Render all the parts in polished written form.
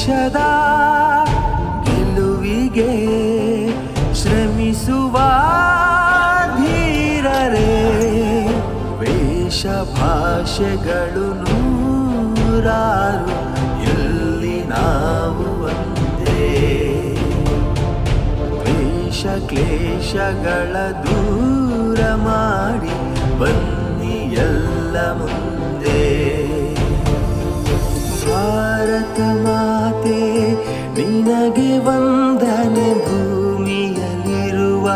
ದೇಶದ ಗೆಲುವಿಗೆ ಶ್ರಮಿಸುವ ಧೀರರೇ. ವೇಷ ಭಾಷೆಗಳು ನೂರಾರು, ಎಲ್ಲಿ ನಾವು ಒಂದೇ. ವೇಷ ಕ್ಲೇಶಗಳ ದೂರ ಮಾಡಿ ಬನ್ನಿ ಎಲ್ಲ ಮುಂದೆ. ಭಾರತ ಮಾತೆ ನಿನಗೆ ವಂದನೆ, ಭೂಮಿಯಲ್ಲಿರುವ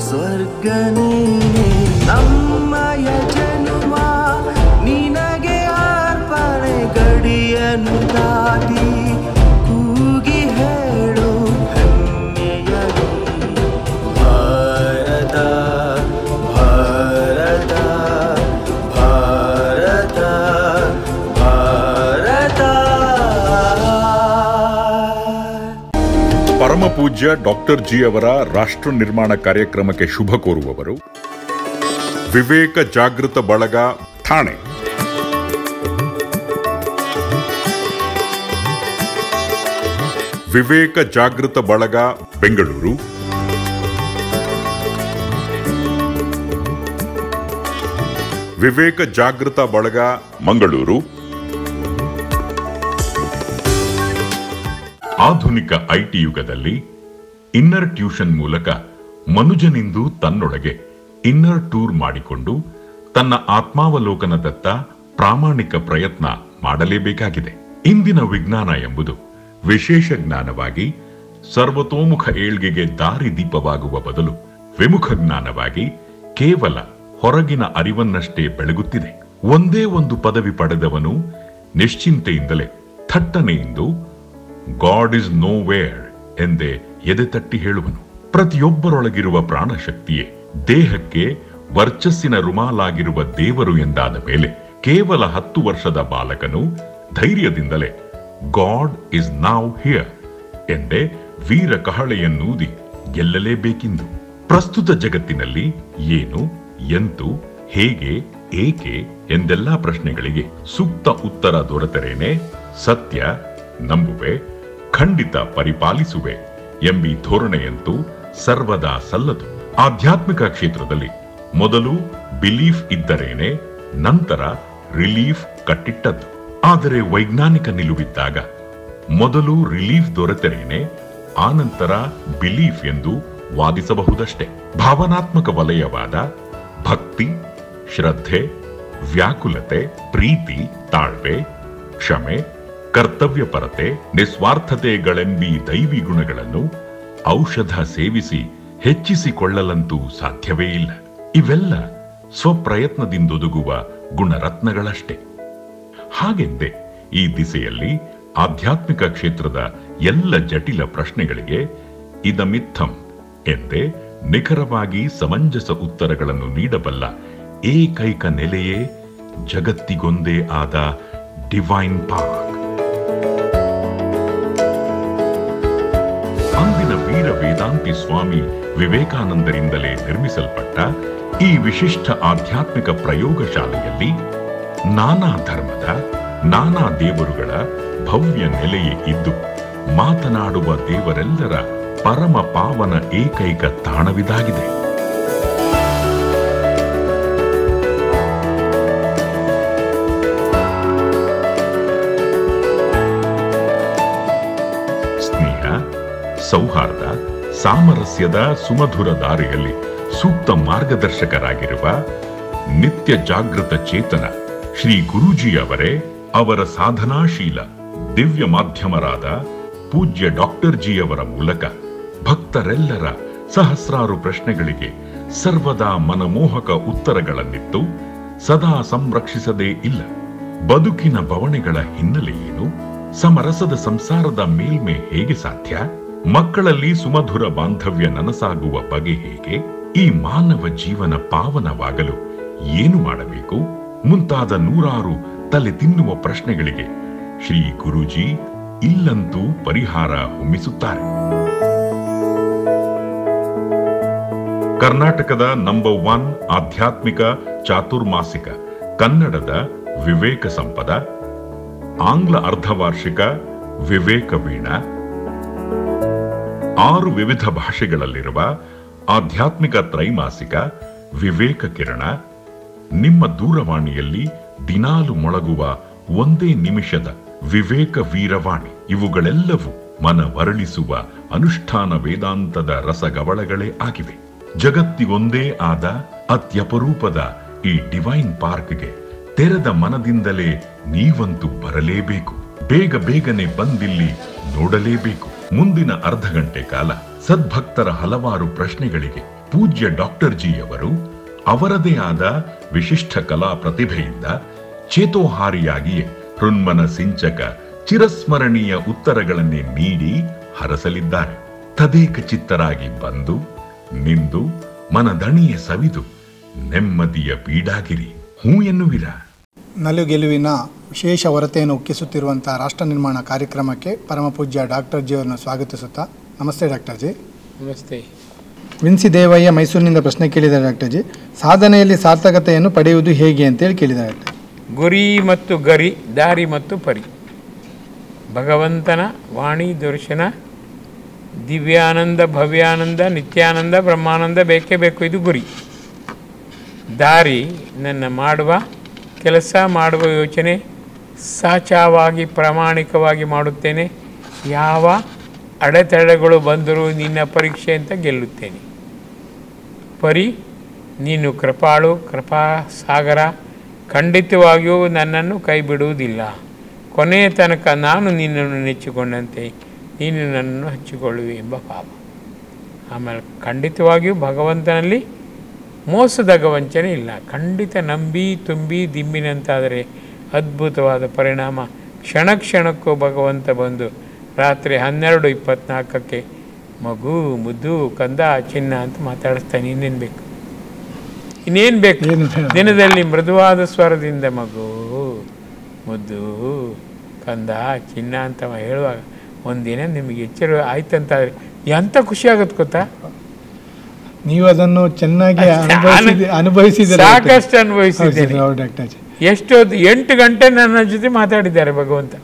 ಸ್ವರ್ಗ ನೀನೆ. ನಮ್ಮಯ ಜನುಮ ನಿನಗೆ ಅರ್ಪಣೆ, ಗಡಿಯನ್ನು ದಾಟಿ ಕೂಗಿ ಹೇಳು ಹೆಮ್ಮೆಯಲಿ. ಭಾರತ ಭಾರತ ಭಾರತ ಭಾರತ. ಪರಮ ಪೂಜ್ಯ ಡಾಕ್ಟರ್ ಜಿ ಅವರ ರಾಷ್ಟ್ರ ನಿರ್ಮಾಣ ಕಾರ್ಯಕ್ರಮಕ್ಕೆ ಶುಭ ಕೋರುವವರು ವಿವೇಕ ಜಾಗೃತ ಬಳಗ, ಠಾಣೆ. ವಿವೇಕ ಜಾಗೃತ ಬಳಗ, ಬೆಂಗಳೂರು. ವಿವೇಕ ಜಾಗೃತ ಬಳಗ, ಮಂಗಳೂರು. ಆಧುನಿಕ ಐಟಿ ಯುಗದಲ್ಲಿ ಇನ್ನರ್ ಟ್ಯೂಷನ್ ಮೂಲಕ ಮನುಜನಿಂದು ತನ್ನೊಳಗೆ ಇನ್ನರ್ ಟೂರ್ ಮಾಡಿಕೊಂಡು ತನ್ನ ಆತ್ಮಾವಲೋಕನದತ್ತ ಪ್ರಾಮಾಣಿಕ ಪ್ರಯತ್ನ ಮಾಡಲೇಬೇಕಾಗಿದೆ. ಇಂದಿನ ವಿಜ್ಞಾನ ಎಂಬುದು ವಿಶೇಷ ಜ್ಞಾನವಾಗಿ ಸರ್ವತೋಮುಖ ಏಳ್ಗೆಗೆ ದಾರಿ ದೀಪವಾಗುವ ಬದಲು ವಿಮುಖ ಜ್ಞಾನವಾಗಿ ಕೇವಲ ಹೊರಗಿನ ಅರಿವನ್ನಷ್ಟೇ ಬೆಳಗುತ್ತಿದೆ. ಒಂದೇ ಒಂದು ಪದವಿ ಪಡೆದವನು ನಿಶ್ಚಿಂತೆಯಿಂದಲೇ ಥಟ್ಟನೆಯಿಂದ ಗಾಡ್ ಇಸ್ ನೋ ವೇರ್ ಎಂದೇ ಎದೆತಟ್ಟಿ ಹೇಳುವನು. ಪ್ರತಿಯೊಬ್ಬರೊಳಗಿರುವ ಪ್ರಾಣಶಕ್ತಿಯೇ ದೇಹಕ್ಕೆ ವರ್ಚಸ್ಸಿನ ರುಮಾಲಾಗಿರುವ ದೇವರು ಎಂದಾದ ಮೇಲೆ ಕೇವಲ 10 ವರ್ಷದ ಬಾಲಕನು ಧೈರ್ಯದಿಂದಲೇ ಗಾಡ್ ಇಸ್ ನೌ ಹಿಯರ್ ಎಂದೇ ವೀರ ಕಹಳೆಯನ್ನೂದಿ ಗೆಲ್ಲಲೇಬೇಕೆಂದು. ಪ್ರಸ್ತುತ ಜಗತ್ತಿನಲ್ಲಿ ಏನು, ಎಂತು, ಹೇಗೆ, ಏಕೆ ಎಂದೆಲ್ಲಾ ಪ್ರಶ್ನೆಗಳಿಗೆ ಸೂಕ್ತ ಉತ್ತರ ದೊರೆತರೇನೆ ಸತ್ಯ ನಂಬುವೆ, ಖಂಡಿತ ಪರಿಪಾಲಿಸುವೆ ಎಂಬಿ ಧೋರಣೆಯಂತೂ ಸರ್ವದಾ ಸಲ್ಲದು. ಆಧ್ಯಾತ್ಮಿಕ ಕ್ಷೇತ್ರದಲ್ಲಿ ಮೊದಲು ಬಿಲೀಫ್ ಇದ್ದರೇನೆ ನಂತರ ರಿಲೀಫ್ ಕಟ್ಟಿಟ್ಟದ್ದು. ಆದರೆ ವೈಜ್ಞಾನಿಕ ನಿಲುವಿದ್ದಾಗ ಮೊದಲು ರಿಲೀಫ್ ದೊರೆತರೇನೆ ಆನಂತರ ಬಿಲೀಫ್ ಎಂದು ವಾದಿಸಬಹುದಷ್ಟೇ. ಭಾವನಾತ್ಮಕ ವಲಯವಾದ ಭಕ್ತಿ, ಶ್ರದ್ಧೆ, ವ್ಯಾಕುಲತೆ, ಪ್ರೀತಿ, ತಾಳ್ಮೆ, ಕ್ಷಮೆ, ಕರ್ತವ್ಯಪರತೆ, ನಿಸ್ವಾರ್ಥತೆಗಳೆಂಬಿ ದೈವಿ ಗುಣಗಳನ್ನು ಔಷಧ ಸೇವಿಸಿ ಹೆಚ್ಚಿಸಿಕೊಳ್ಳಲಂತೂ ಸಾಧ್ಯವೇ ಇಲ್ಲ. ಇವೆಲ್ಲ ಸ್ವಪ್ರಯತ್ನದಿಂದೊದಗುವ ಗುಣರತ್ನಗಳಷ್ಟೇ. ಹಾಗೆಂದೇ ಈ ದಿಸೆಯಲ್ಲಿ ಆಧ್ಯಾತ್ಮಿಕ ಕ್ಷೇತ್ರದ ಎಲ್ಲ ಜಟಿಲ ಪ್ರಶ್ನೆಗಳಿಗೆ ಇದಮಿತ್ತಂ ಎಂದೇ ನಿಖರವಾಗಿ ಸಮಂಜಸ ಉತ್ತರಗಳನ್ನು ನೀಡಬಲ್ಲ ಏಕೈಕ ನೆಲೆಯೇ ಜಗತ್ತಿಗೊಂದೇ ಆದ ಡಿವೈನ್ ಪಾರ್ಕ್. ಅಂದಿನ ವೀರ ವೇದಾಂತಿ ಸ್ವಾಮಿ ವಿವೇಕಾನಂದರಿಂದಲೇ ನಿರ್ಮಿಸಲ್ಪಟ್ಟ ಈ ವಿಶಿಷ್ಟ ಆಧ್ಯಾತ್ಮಿಕ ಪ್ರಯೋಗಶಾಲೆಯಲ್ಲಿ ನಾನಾ ಧರ್ಮದ, ನಾನಾ ದೇವರುಗಳ ಭವ್ಯ ನೆಲೆಯೇ ಇದ್ದು ಮಾತನಾಡುವ ದೇವರೆಲ್ಲರ ಪರಮ ಪಾವನ ಏಕೈಕ ತಾಣವಿದಾಗಿದೆ. ಸ್ನೇಹ, ಸೌಹಾರ್ದ, ಸಾಮರಸ್ಯದ ಸುಮಧುರ ದಾರಿಯಲ್ಲಿ ಸೂಕ್ತ ಮಾರ್ಗದರ್ಶಕರಾಗಿರುವ ನಿತ್ಯ ಜಾಗೃತ ಚೇತನ ಶ್ರೀ ಗುರೂಜಿಯವರೇ ಅವರ ಸಾಧನಾಶೀಲ ದಿವ್ಯ ಮಾಧ್ಯಮರಾದ ಪೂಜ್ಯ ಡಾಕ್ಟರ್ ಜಿಯವರ ಮೂಲಕ ಭಕ್ತರೆಲ್ಲರ ಸಹಸ್ರಾರು ಪ್ರಶ್ನೆಗಳಿಗೆ ಸರ್ವದಾ ಮನಮೋಹಕ ಉತ್ತರಗಳನ್ನಿತ್ತು ಸದಾ ಸಂರಕ್ಷಿಸದೇ ಇಲ್ಲ. ಬದುಕಿನ ಬವಣೆಗಳ ಹಿನ್ನೆಲೆ ಏನು? ಸಮರಸದ ಸಂಸಾರದ ಮೇಲ್ಮೆ ಹೇಗೆ ಸಾಧ್ಯ? ಮಕ್ಕಳಲ್ಲಿ ಸುಮಧುರ ಬಾಂಧವ್ಯ ನನಸಾಗುವ ಬಗೆ ಹೇಗೆ? ಈ ಮಾನವ ಜೀವನ ಪಾವನವಾಗಲು ಏನು ಮಾಡಬೇಕು? ಮುಂತಾದ ನೂರಾರು ತಲೆ ತಿನ್ನುವ ಪ್ರಶ್ನೆಗಳಿಗೆ ಶ್ರೀ ಗುರೂಜಿ ಇಲ್ಲಂತೂ ಪರಿಹಾರ ಹೊಮ್ಮಿಸುತ್ತಾರೆ. ಕರ್ನಾಟಕದ ನಂಬರ್ 1 ಆಧ್ಯಾತ್ಮಿಕ ಚಾತುರ್ಮಾಸಿಕ ಕನ್ನಡದ ವಿವೇಕ ಸಂಪದ, ಆಂಗ್ಲ ಅರ್ಧವಾರ್ಷಿಕ ವಿವೇಕ ವೀಣಾ, 6 ವಿವಿಧ ಭಾಷೆಗಳಲ್ಲಿರುವ ಆಧ್ಯಾತ್ಮಿಕ ತ್ರೈಮಾಸಿಕ ವಿವೇಕ ಕಿರಣ, ನಿಮ್ಮ ದೂರವಾಣಿಯಲ್ಲಿ ದಿನಾಲು ಮೊಳಗುವ ಒಂದೇ ನಿಮಿಷದ ವಿವೇಕ ವೀರವಾಣಿ, ಇವುಗಳೆಲ್ಲವೂ ಮನವರಳಿಸುವ ಅನುಷ್ಠಾನ ವೇದಾಂತದ ರಸಗವಳಗಳೇ ಆಗಿವೆ. ಜಗತ್ತಿಗೊಂದೇ ಆದ ಅತ್ಯಪರೂಪದ ಈ ಡಿವೈನ್ ಪಾರ್ಕ್ಗೆ ತೆರೆದ ಮನದಿಂದಲೇ ನೀವಂತೂ ಬರಲೇಬೇಕು. ಬೇಗ ಬೇಗನೆ ಬಂದಿಲ್ಲಿ ನೋಡಲೇಬೇಕು. ಮುಂದಿನ ಅರ್ಧ ಗಂಟೆ ಕಾಲ ಸದ್ಭಕ್ತರ ಹಲವಾರು ಪ್ರಶ್ನೆಗಳಿಗೆ ಪೂಜ್ಯ ಡಾಕ್ಟರ್ ಜಿ ಅವರು ಅವರದೇ ಆದ ವಿಶಿಷ್ಟ ಕಲಾ ಪ್ರತಿಭೆಯಿಂದ ಚೇತೋಹಾರಿಯಾಗಿಯೇ ಹೃನ್ಮನ ಸಿಂಚಕ ಚಿರಸ್ಮರಣೀಯ ಉತ್ತರಗಳನ್ನೇ ನೀಡಿ ಹರಸಲಿದ್ದಾರೆ. ತದೇಕ ಚಿತ್ತರಾಗಿ ಬಂದು ನಿಂದು ಮನದಣಿಯ ಸವಿದು ನೆಮ್ಮದಿಯ ಬೀಡಾಗಿರಿ. ಹೂ ಎನ್ನುವಿರ. ನಲುಗೆಲುವಿನ ವಿಶೇಷ ಹೊರತೆಯನ್ನು ಉಕ್ಕಿಸುತ್ತಿರುವಂತಹ ರಾಷ್ಟ್ರ ನಿರ್ಮಾಣ ಕಾರ್ಯಕ್ರಮಕ್ಕೆ ಪರಮ ಪೂಜ್ಯ ಡಾಕ್ಟರ್ ಜಿ ಅವರನ್ನು ಸ್ವಾಗತಿಸುತ್ತಾ, ನಮಸ್ತೆ ಡಾಕ್ಟರ್ ಜಿ. ನಮಸ್ತೆ. ವಿನ್ಸಿ ದೇವಯ್ಯ ಮೈಸೂರಿನಿಂದ ಪ್ರಶ್ನೆ ಕೇಳಿದ್ದಾರೆ ಡಾಕ್ಟರ್ ಜಿ. ಸಾಧನೆಯಲ್ಲಿ ಸಾರ್ಥಕತೆಯನ್ನು ಪಡೆಯುವುದು ಹೇಗೆ ಅಂತೇಳಿ ಕೇಳಿದ್ದಾರೆ. ಗುರಿ ಮತ್ತು ಗರಿ, ದಾರಿ ಮತ್ತು ಪರಿ, ಭಗವಂತನ ವಾಣಿ ದರ್ಶನ, ದಿವ್ಯಾನಂದ, ಭವ್ಯಾನಂದ, ನಿತ್ಯಾನಂದ, ಬ್ರಹ್ಮಾನಂದ ಬೇಕೇ ಬೇಕು. ಇದು ಗುರಿ. ದಾರಿ ನನ್ನ ಮಾಡುವ ಕೆಲಸ, ಮಾಡುವ ಯೋಚನೆ ಸಾಚಾವಾಗಿ ಪ್ರಾಮಾಣಿಕವಾಗಿ ಮಾಡುತ್ತೇನೆ. ಯಾವ ಅಡೆತಡೆಗಳು ಬಂದರೂ ನಿನ್ನ ಪರೀಕ್ಷೆ ಅಂತ ಗೆಲ್ಲುತ್ತೇನೆ. ಪರಿ, ನೀನು ಕೃಪಾಳು, ಕೃಪಾಸಾಗರ, ಖಂಡಿತವಾಗಿಯೂ ನನ್ನನ್ನು ಕೈ ಬಿಡುವುದಿಲ್ಲ. ಕೊನೆಯ ತನಕ ನಾನು ನಿನ್ನನ್ನು ನೆಚ್ಚಿಕೊಂಡಂತೆ ನೀನು ನನ್ನನ್ನು ಹಚ್ಚಿಕೊಳ್ಳುವೆ ಎಂಬ ಭಾವ. ಆಮೇಲೆ ಖಂಡಿತವಾಗಿಯೂ ಭಗವಂತನಲ್ಲಿ ಮೋಸದ ವಂಚನೆ ಇಲ್ಲ. ಖಂಡಿತ ನಂಬಿ ತುಂಬಿ ದಿಂಬಿನಂತಾದರೆ ಅದ್ಭುತವಾದ ಪರಿಣಾಮ. ಕ್ಷಣ ಕ್ಷಣಕ್ಕೂ ಭಗವಂತ ಬಂದು ರಾತ್ರಿ 12:24 ಮಗು, ಮುದ್ದು, ಕಂದ, ಚಿನ್ನ ಅಂತ ಮಾತಾಡಿಸ್ತಾನೆ. ಇನ್ನೇನು ಬೇಕು? ಇನ್ನೇನು ಬೇಕು? ದಿನದಲ್ಲಿ ಮೃದುವಾದ ಸ್ವರದಿಂದ ಮಗು, ಮುದ್ದು, ಕಂದ, ಚಿನ್ನ ಅಂತ ಹೇಳುವಾಗ ಒಂದಿನ ನಿಮಗೆ ಎಚ್ಚರ ಆಯ್ತಂತಾದ್ರೆ ಎಂಥ ಖುಷಿ ಆಗುತ್ತೆ ಗೊತ್ತಾ? ನೀವು ಅದನ್ನು ಚೆನ್ನಾಗಿ ಅನುಭವಿಸಿದ್ದೀರಿ. ಸಾಕಷ್ಟು ಅನುಭವಿಸಿದ್ದೇನೆ. ಎಷ್ಟೊತ್ತು 8 ಗಂಟೆ ನನ್ನ ಜೊತೆ ಮಾತಾಡಿದ್ದಾರೆ ಭಗವಂತ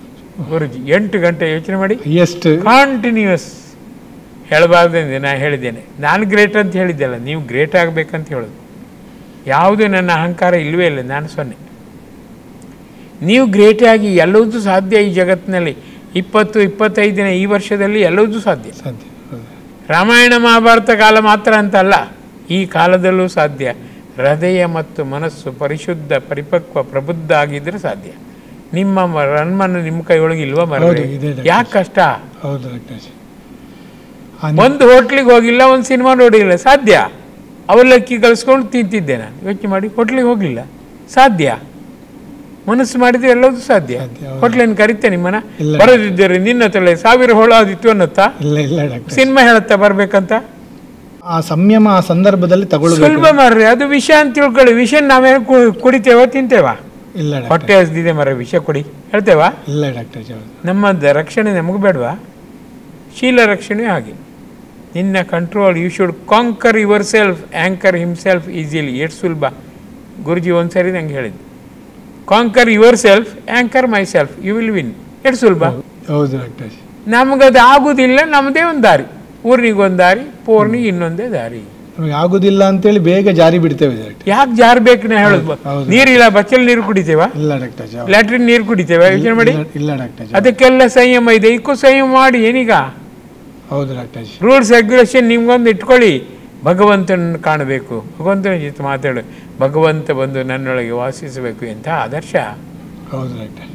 ಗುರುಜಿ. 8 ಗಂಟೆ ಯೋಚನೆ ಮಾಡಿ, ಎಷ್ಟು ಕಾಂಟಿನ್ಯೂಸ್. ಹೇಳಬಾರ್ದಂದೆ ನಾನು ಹೇಳಿದ್ದೇನೆ. ನಾನು ಗ್ರೇಟ್ ಅಂತ ಹೇಳಿದ್ದೆಲ್ಲ, ನೀವು ಗ್ರೇಟ್ ಆಗಬೇಕಂತ ಹೇಳೋದು. ಯಾವುದೇ ನನ್ನ ಅಹಂಕಾರ ಇಲ್ಲವೇ ಇಲ್ಲ. ನಾನು 0. ನೀವು ಗ್ರೇಟ್ ಆಗಿ ಎಲ್ಲವೂ ಸಾಧ್ಯ. ಈ ಜಗತ್ತಿನಲ್ಲಿ 20-25 ದಿನ ಈ ವರ್ಷದಲ್ಲಿ ಎಲ್ಲವೂ ಸಾಧ್ಯ. ರಾಮಾಯಣ ಮಹಾಭಾರತ ಕಾಲ ಮಾತ್ರ ಅಂತಲ್ಲ, ಈ ಕಾಲದಲ್ಲೂ ಸಾಧ್ಯ. ಹೃದಯ ಮತ್ತು ಮನಸ್ಸು ಪರಿಶುದ್ಧ, ಪರಿಪಕ್ವ, ಪ್ರಬುದ್ಧ ಆಗಿದ್ರೆ ಸಾಧ್ಯ. ನಿಮ್ಮ ರನ್ಮನ್ನು ನಿಮ್ಮ ಕೈಯೊಳಗಿಲ್ವಾ? ಮರಳಿ ಯಾಕೆ ಕಷ್ಟ? ಒಂದು ಹೋಟ್ಲಿಗೆ ಹೋಗಿಲ್ಲ, ಒಂದು ಸಿನಿಮಾ ನೋಡಿಲ್ಲ, ಸಾಧ್ಯ. ಅವಲಕ್ಕಿ ಕಲಿಸ್ಕೊಂಡು ತಿಂತಿದ್ದೆ ನಾನು. ಯೋಚನೆ ಮಾಡಿ, ಹೋಟ್ಲಿಗೆ ಹೋಗಲಿಲ್ಲ, ಸಾಧ್ಯ. ಮನಸ್ಸು ಮಾಡಿದ್ರೆ ಎಲ್ಲದೂ ಸಾಧ್ಯ. ಹೋಟ್ಲೇನು ಕರಿತೆ ನಿಮ್ಮನ್ನ? ಬರೋದಿದ್ದರೆ ನಿನ್ನ ತಲೆ 1000 ಹೋಳಾದಿತ್ತು ಅನ್ನತ್ತಾ? ಸಿನಿಮಾ ಹೇಳುತ್ತಾ ಬರ್ಬೇಕಂತ? ಆ ಸಂಯಮ ಆ ಸಂದರ್ಭದಲ್ಲಿ ತಗೊಳ್ಬೇಕು. ಸುಲಭ ಮಾರ್ರಿ, ಅದು ವಿಷ ಅಂತ ತಿಳ್ಕೊಳ್ಳಿ. ವಿಷ ನಾವೇ ಕುಡಿತೇವ, ತಿಂತೇವ? ಇಲ್ಲ. ಹೊಟ್ಟೆ ಹಸ್ದಿದೆ ಮರ, ವಿಷ ಕುಡಿ ಹೇಳ್ತೇವಾ? ಇಲ್ಲ ಡಾಕ್ಟರ್. ನಮ್ಮ ರಕ್ಷಣೆ ನಮಗೆ ಬೇಡವಾ? ಶೀಲ ರಕ್ಷಣೆ ಹಾಗೆ. ನಿನ್ನ control, you should conquer yourself, anchor himself easily. ಎಷ್ಟು ಸುಲಭ. ಗುರುಜಿ ಒಂದ್ಸರಿ ನಂಗೆ ಹೇಳಿದ್ದು, conquer yourself, anchor myself, you will win. ಎಷ್ಟು ಸುಲಭ. ಹೌದು ಡಾಕ್ಟರ್. ನಮಗದು ಆಗುದಿಲ್ಲ. ನಮ್ಮದೇ ಒಂದು ದಾರಿ, ಊರಿಗೊಂದು ದಾರಿ, ಪೂರ್ಣಿಗೆ ಇನ್ನೊಂದೇ ದಾರಿ. ನಮಗೆ ಆಗುದಿಲ್ಲ ಅಂತೇಳಿ ಬೇಗ ಜಾರಿ ಬಿಡ್ತೇವೆ. ಯಾಕೆ ಜಾರಬೇಕು? ನಾ ಹೇಳುದು, ನೀರಿಲ್ಲ, ಬಚ್ಚಲ್ ನೀರು ಕುಡಿತೇವ? ಇಲ್ಲ ಡಾಕ್ಟರ್. ಲ್ಯಾಟ್ರಿನ್ ನೀರು ಕುಡಿತೇವ? ಯೋಚನೆ ಮಾಡಿ. ಇಲ್ಲ ಡಾಕ್ಟರ್. ಅದಕ್ಕೆಲ್ಲ ಸಂಯಮ ಇದೆ. ಇದಕ್ಕೂ ಸಂಯಮ ಮಾಡಿ. ಏನೀಗ? ಹೌದು ಡಾಕ್ಟರ್. ರೂಲ್ಸ್ ರೆಗ್ಯುಲೇಷನ್ ನಿಮ್ಗೊಂದು ಇಟ್ಕೊಳ್ಳಿ. ಭಗವಂತನನ್ನು ಕಾಣಬೇಕು, ಭಗವಂತನ ಜೊತೆ ಮಾತಾಡು, ಭಗವಂತ ಬಂದು ನನ್ನೊಳಗೆ ವಾಸಿಸಬೇಕು ಅಂತ ಆದರ್ಶ. ಹೌದು ಡಾಕ್ಟರ್.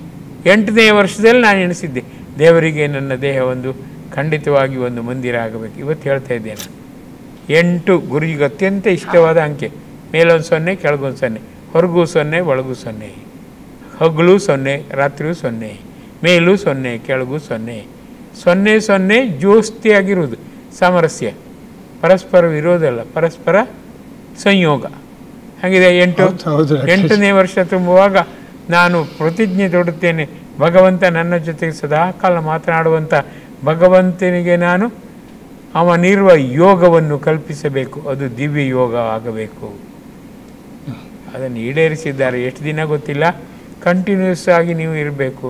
8ನೇ ವರ್ಷದಲ್ಲಿ ನಾನು ಎಣಿಸಿದ್ದೆ, ದೇವರಿಗೆ ನನ್ನ ದೇಹ ಒಂದು ಖಂಡಿತವಾಗಿ ಒಂದು ಮಂದಿರ ಆಗಬೇಕು. ಇವತ್ತು ಹೇಳ್ತಾ ಇದ್ದೇನೆ, 8 ಗುರುಜಿಗೆ ಅತ್ಯಂತ ಇಷ್ಟವಾದ ಅಂಕೆ. ಮೇಲೊಂದು 0, ಕೆಳಗೊಂದು 0, ಹೊರಗೂ 0, ಒಳಗೂ 0, ಹಗಲು 0, ರಾತ್ರಿಯೂ 0, ಮೇಲೂ 0, ಕೆಳಗೂ 0, 0 0 ಜೋಸ್ತಿಯಾಗಿರುವುದು. ಸಾಮರಸ್ಯ, ಪರಸ್ಪರ ವಿರೋಧ ಅಲ್ಲ, ಪರಸ್ಪರ ಸಂಯೋಗ. ಹಾಗಿದೆ 8ನೇ ವರ್ಷ ತುಂಬುವಾಗ ನಾನು ಪ್ರತಿಜ್ಞೆ ತೊಡುತ್ತೇನೆ, ಭಗವಂತ ನನ್ನ ಜೊತೆಗೆ ಸದಾಕಾಲ ಮಾತನಾಡುವಂಥ ಭಗವಂತನಿಗೆ ನಾನು ಅವನಿರುವ ಯೋಗವನ್ನು ಕಲ್ಪಿಸಬೇಕು. ಅದು ದಿವ್ಯ ಯೋಗ ಆಗಬೇಕು. ಅದನ್ನು ಈಡೇರಿಸಿದ್ದಾರೆ. ಎಷ್ಟು ದಿನ ಗೊತ್ತಿಲ್ಲ. ಕಂಟಿನ್ಯೂಸ್ ಆಗಿ ನೀವು ಇರಬೇಕು.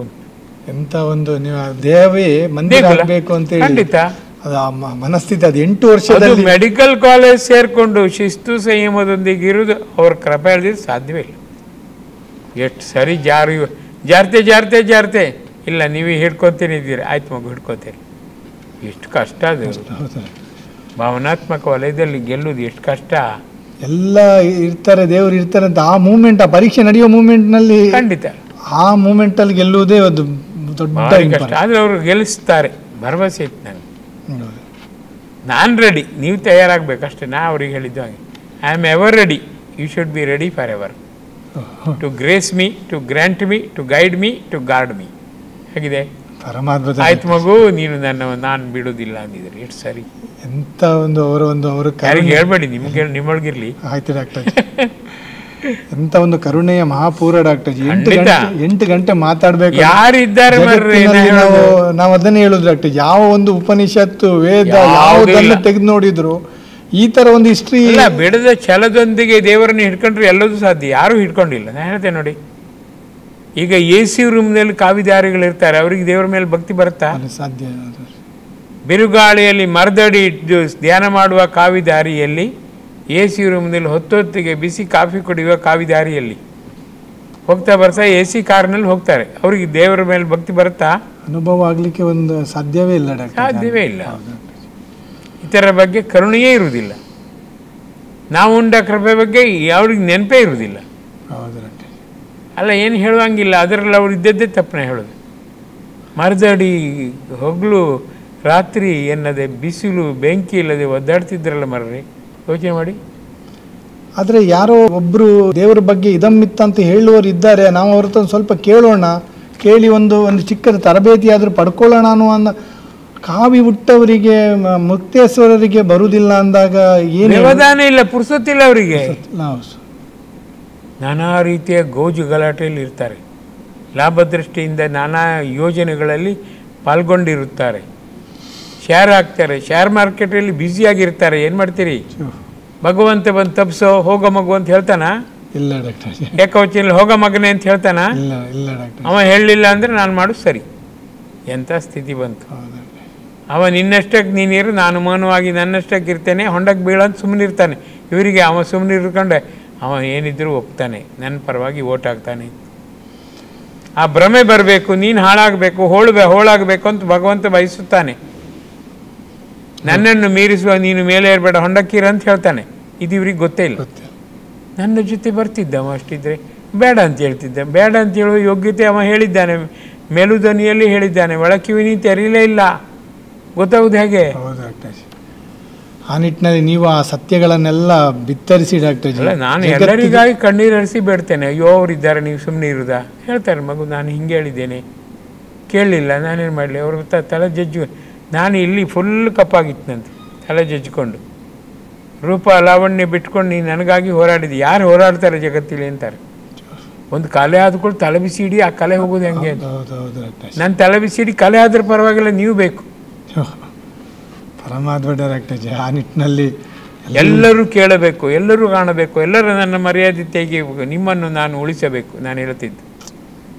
ಎಂತ ಒಂದು ನೀವು ದೇಹವೇ ಮಂದಿರ ದೇಗುಲ. ಆಗಬೇಕು ಅಂತೇಳಿ ಖಂಡಿತ ಅದು ಆ ಮನಸ್ಥಿತಿ ಅದು 8 ವರ್ಷದಲ್ಲಿ ಮೆಡಿಕಲ್ ಕಾಲೇಜ್ ಸೇರ್ಕೊಂಡು ಶಿಸ್ತು ಸಂಯಮದೊಂದಿಗೆ ಇರುವುದು ಅವ್ರ ಕೃಪೆ ಹೇಳಿದ್ರೆ ಸಾಧ್ಯವೇ ಇಲ್ಲ. ಎಷ್ಟು ಸರಿ ಜಾರ್ತೆ ಇಲ್ಲ ನೀವೇ ಹಿಡ್ಕೊತೀನಿ ಇದ್ದೀರಿ, ಆಯ್ತು ಮಗು ಹಿಡ್ಕೊತೀರಿ. ಎಷ್ಟು ಕಷ್ಟ ಅದು. ಹೌದು. ಭಾವನಾತ್ಮಕ ವಲಯದಲ್ಲಿ ಗೆಲ್ಲುವುದು ಎಷ್ಟು ಕಷ್ಟ. ಎಲ್ಲ ಇರ್ತಾರೆ, ದೇವರು ಇರ್ತಾರೆ ಅಂತ ಆ ಮೂಮೆಂಟ್, ಆ ಪರೀಕ್ಷೆ ನಡೆಯೋ ಮೂಮೆಂಟ್ನಲ್ಲಿ ಖಂಡಿತ ಆ ಮೂಮೆಂಟಲ್ಲಿ ಗೆಲ್ಲುವುದೇ ಒಂದು ದೊಡ್ಡ ಭಾರಿ ಕಷ್ಟ. ಆದರೆ ಅವರು ಗೆಲ್ಲಿಸ್ತಾರೆ, ಭರವಸೆ ಇತ್ತು ನನಗೆ. ನಾನು ರೆಡಿ, ನೀವು ತಯಾರಾಗಬೇಕಷ್ಟೇ. ನಾ ಅವ್ರಿಗೆ ಹೇಳಿದ್ದು ಹಾಗೆ, I am ever ready, you should be ready forever to grace me, to grant me, to guide me, to guard me. ಹೇಗಿದೆ? ಪರಮಾದ್ಭುತ. ಆಯ್ತು ಮಗು, ನೀನು ನಾನು ಬಿಡೋದಿಲ್ಲ ಅಂದಿದ್ರು. ಎಷ್ಟು ಸರಿ. ಎಂತ ಒಂದು ಅವರು ಯಾರಿಗೆ ಹೇಳ್ಬೇಡಿ, ನಿಮ್ಮೊಳಗಿರ್ಲಿ. ಆಯ್ತು ಡಾಕ್ಟರ್. ಎಂತ ಒಂದು ಕರುಣೆಯ ಮಹಾಪೂರ ಡಾಕ್ಟರ್ ಜಿ. 8 ಗಂಟೆ ಮಾತಾಡ್ಬೇಕು. ಯಾರಿದ್ದಾರೆ ನಾವು ಅದನ್ನೇ ಹೇಳುದು ಡಾಕ್ಟರ್. ಯಾವ ಒಂದು ಉಪನಿಷತ್ತು ವೇದ ಯಾವುದನ್ನು ತೆಗೆದು ನೋಡಿದ್ರು ಈ ತರ ಒಂದು ಹಿಸ್ಟ್ರಿ ಇಲ್ಲ. ಬಿಡದ ಛಲದೊಂದಿಗೆ ದೇವರನ್ನು ಹಿಡ್ಕೊಂಡ್ರೆ ಎಲ್ಲದೂ ಸಾಧ್ಯ. ಯಾರೂ ಹಿಡ್ಕೊಂಡಿಲ್ಲ. ನಾನು ಹೇಳ್ತೇನೆ ನೋಡಿ, ಈಗ AC ರೂಮ್ನಲ್ಲಿ ಕಾವಿದಾರಿಗಳಿರ್ತಾರೆ, ಅವ್ರಿಗೆ ದೇವರ ಮೇಲೆ ಭಕ್ತಿ ಬರುತ್ತಾ? ಸಾಧ್ಯ. ಬಿರುಗಾಳಿಯಲ್ಲಿ ಮರದಡಿ ಧ್ಯಾನ ಮಾಡುವ ಕಾವಿದಾರಿಯಲ್ಲಿ, AC ರೂಮ್ನಲ್ಲಿ ಹೊತ್ತೊತ್ತಿಗೆ ಬಿಸಿ ಕಾಫಿ ಕುಡಿಯುವ ಕಾವಿದಾರಿಯಲ್ಲಿ ಹೋಗ್ತಾ ಬರ್ತಾ AC ಕಾರ್ನಲ್ಲಿ ಹೋಗ್ತಾರೆ. ಅವ್ರಿಗೆ ದೇವರ ಮೇಲೆ ಭಕ್ತಿ ಬರುತ್ತಾ? ಅನುಭವ ಆಗ್ಲಿಕ್ಕೆ ಒಂದು ಸಾಧ್ಯವೇ ಇಲ್ಲ ಡಾಕ್ಟರ್. ಸಾಧ್ಯವೇ ಇಲ್ಲ. ಇತರ ಬಗ್ಗೆ ಕರುಣೆಯೇ ಇರುವುದಿಲ್ಲ. ನಾವು ಉಂಡ ಕೃಪೆ ಬಗ್ಗೆ ಅವ್ರಿಗೆ ನೆನಪೇ ಇರುವುದಿಲ್ಲ. ಅಲ್ಲ, ಏನು ಹೇಳುವಂಗಿಲ್ಲ. ಅದರಲ್ಲಿ ಅವ್ರು ಇದ್ದದ್ದೇ ತಪ್ಪನೆ ಹೇಳೋದು. ಮರದಡಿ ಹೊಗಲು ರಾತ್ರಿ ಎನ್ನದೆ ಬಿಸಿಲು ಬೆಂಕಿ ಇಲ್ಲದೆ ಒದ್ದಾಡ್ತಿದ್ರಲ್ಲ ಮರ್ರಿ, ಯೋಚನೆ ಮಾಡಿ. ಆದರೆ ಯಾರೋ ಒಬ್ಬರು ದೇವರ ಬಗ್ಗೆ ಇದಮ್ಮಿತ್ತ ಅಂತ ಹೇಳುವವರು ಇದ್ದಾರೆ. ನಾವು ಅವ್ರ ಹತ್ರ ಸ್ವಲ್ಪ ಕೇಳೋಣ, ಕೇಳಿ ಒಂದು ಚಿಕ್ಕದ ತರಬೇತಿ ಆದರೂ ಪಡ್ಕೊಳ್ಳೋಣ ಅನ್ನೋ ಕಾವಿ ಹುಟ್ಟವರಿಗೆ, ಮುಕ್ತೇಶ್ವರರಿಗೆ ಬರುವುದಿಲ್ಲ ಅಂದಾಗ ಏನು ವ್ಯವಧಾನ ಇಲ್ಲ, ಪುರ್ಸೊತ್ತಿಲ್ಲ ಅವರಿಗೆ. ನಾನಾ ರೀತಿಯ ಗೋಜು ಗಲಾಟೆಯಲ್ಲಿ ಇರ್ತಾರೆ. ಲಾಭದೃಷ್ಟಿಯಿಂದ ನಾನಾ ಯೋಜನೆಗಳಲ್ಲಿ ಪಾಲ್ಗೊಂಡಿರುತ್ತಾರೆ. ಶೇರ್ ಹಾಕ್ತಾರೆ, ಶೇರ್ ಮಾರ್ಕೆಟಲ್ಲಿ ಬ್ಯುಸಿಯಾಗಿರ್ತಾರೆ. ಏನು ಮಾಡ್ತೀರಿ? ಭಗವಂತ ಬಂದು ತಪ್ಸೋ, ಹೋಗೋ ಮಗು ಅಂತ ಹೇಳ್ತಾನ? ಇಲ್ಲ ಡಾಕ್ಟರ್. ಏಕವಚನಲ್ಲಿ ಹೋಗೋ ಮಗನೇ ಅಂತ ಹೇಳ್ತಾನ? ಇಲ್ಲ ಡಾಕ್ಟರ್. ಅವ ಹೇಳಲಿಲ್ಲ ಅಂದರೆ ನಾನು ಮಾಡೋದು ಸರಿ. ಎಂಥ ಸ್ಥಿತಿ ಬಂತು. ಅವ ನಿನ್ನಷ್ಟಕ್ಕೆ ನೀನಿರು, ನಾನು ಮೌನವಾಗಿ ನನ್ನಷ್ಟಕ್ಕೆ ಇರ್ತೇನೆ, ಹೊಂಡಕ್ಕೆ ಬೀಳಂತ ಸುಮ್ಮನೆ ಇರ್ತಾನೆ. ಇವರಿಗೆ ಅವ ಸುಮ್ಮನೆ ಇರ್ಕೊಂಡೆ ಅವ ಏನಿದ್ರು ಒಪ್ತಾನೆ, ನನ್ನ ಪರವಾಗಿ ಓಟ್ ಹಾಕ್ತಾನೆ. ಆ ಭ್ರಮೆ ಬರಬೇಕು, ನೀನು ಹಾಳಾಗಬೇಕು, ಹೋಳಾಗಬೇಕು ಅಂತ ಭಗವಂತ ಬಯಸುತ್ತಾನೆ. ನನ್ನನ್ನು ಮೀರಿಸುವ ನೀನು ಮೇಲೆ ಇರಬೇಡ, ಹೊಂಡಕ್ಕೀರ ಅಂತ ಹೇಳ್ತಾನೆ. ಇದು ಇವ್ರಿಗೆ ಗೊತ್ತೇ ಇಲ್ಲ. ನನ್ನ ಜೊತೆ ಬರ್ತಿದ್ದ ಅವ, ಅಷ್ಟಿದ್ರೆ ಬೇಡ ಅಂತ ಹೇಳ್ತಿದ್ದ. ಬೇಡ ಅಂತ ಹೇಳುವ ಯೋಗ್ಯತೆ ಅವ ಹೇಳಿದ್ದಾನೆ, ಮೆಲುಧ್ವನಿಯಲ್ಲಿ ಹೇಳಿದ್ದಾನೆ. ಒಳಕಿವಿನಿ ತೆರೀಲೇ ಇಲ್ಲ. ಗೊತ್ತಾಗುದು ಹೇಗೆ? ಆ ನಿಟ್ಟಿನಲ್ಲಿ ನೀವು ಆ ಸತ್ಯಗಳನ್ನೆಲ್ಲ ಬಿತ್ತರಿಸಿ ಡಾಕ್ಟರ್ ಜಿ. ನಾನು ಎಲ್ಲರಿಗಾಗಿ ಕಣ್ಣೀರು ಹರಿಸಿ ಬೇಡ್ತೇನೆ. ಅಯ್ಯೋ ಅವರಿದ್ದಾರೆ, ನೀವು ಸುಮ್ಮನೆ ಇರುದಾ? ಹೇಳ್ತಾರೆ, ಮಗು ನಾನು ಹಿಂಗೆ ಹೇಳಿದ್ದೇನೆ, ಕೇಳಲಿಲ್ಲ, ನಾನೇನು ಮಾಡಲಿ? ಅವ್ರ ತಲೆ ಜಜ್ಜು. ನಾನು ಇಲ್ಲಿ ಫುಲ್ ಕಪ್ಪಾಗಿತ್ತಂತೆ, ತಲೆ ಜಜ್ಜಿಕೊಂಡು. ರೂಪ ಲಾವಣ್ಯ ಬಿಟ್ಕೊಂಡು ನೀನು ನನಗಾಗಿ ಹೋರಾಡಿದೆ. ಯಾರು ಹೋರಾಡ್ತಾರೆ ಜಗತ್ತಿಲಿ ಅಂತಾರೆ. ಒಂದು ಕಲೆ ಆದ್ಕೊಂಡು ತಲೆ ಬಿಸಿ ಇಡಿ, ಆ ಕಲೆ ಹೋಗೋದು ಹೆಂಗೆ? ನನ್ನ ತಲೆ ಬಿಸಿ ಇಡಿ, ಕಲೆ ಆದ್ರೆ ಪರವಾಗಿಲ್ಲ, ನೀವು ಬೇಕು. ಪರಮಾತ್ಮ ಡಾಕ್ಟರ್ ಜಿ. ಆ ನಿಟ್ಟಿನಲ್ಲಿ ಎಲ್ಲರೂ ಕೇಳಬೇಕು, ಎಲ್ಲರೂ ಕಾಣಬೇಕು, ಎಲ್ಲರೂ ನನ್ನ ಮರ್ಯಾದೆ ತೆಗೆಯಬೇಕು, ನಿಮ್ಮನ್ನು ನಾನು ಉಳಿಸಬೇಕು. ನಾನು ಹೇಳ್ತಿದ್ದೆ,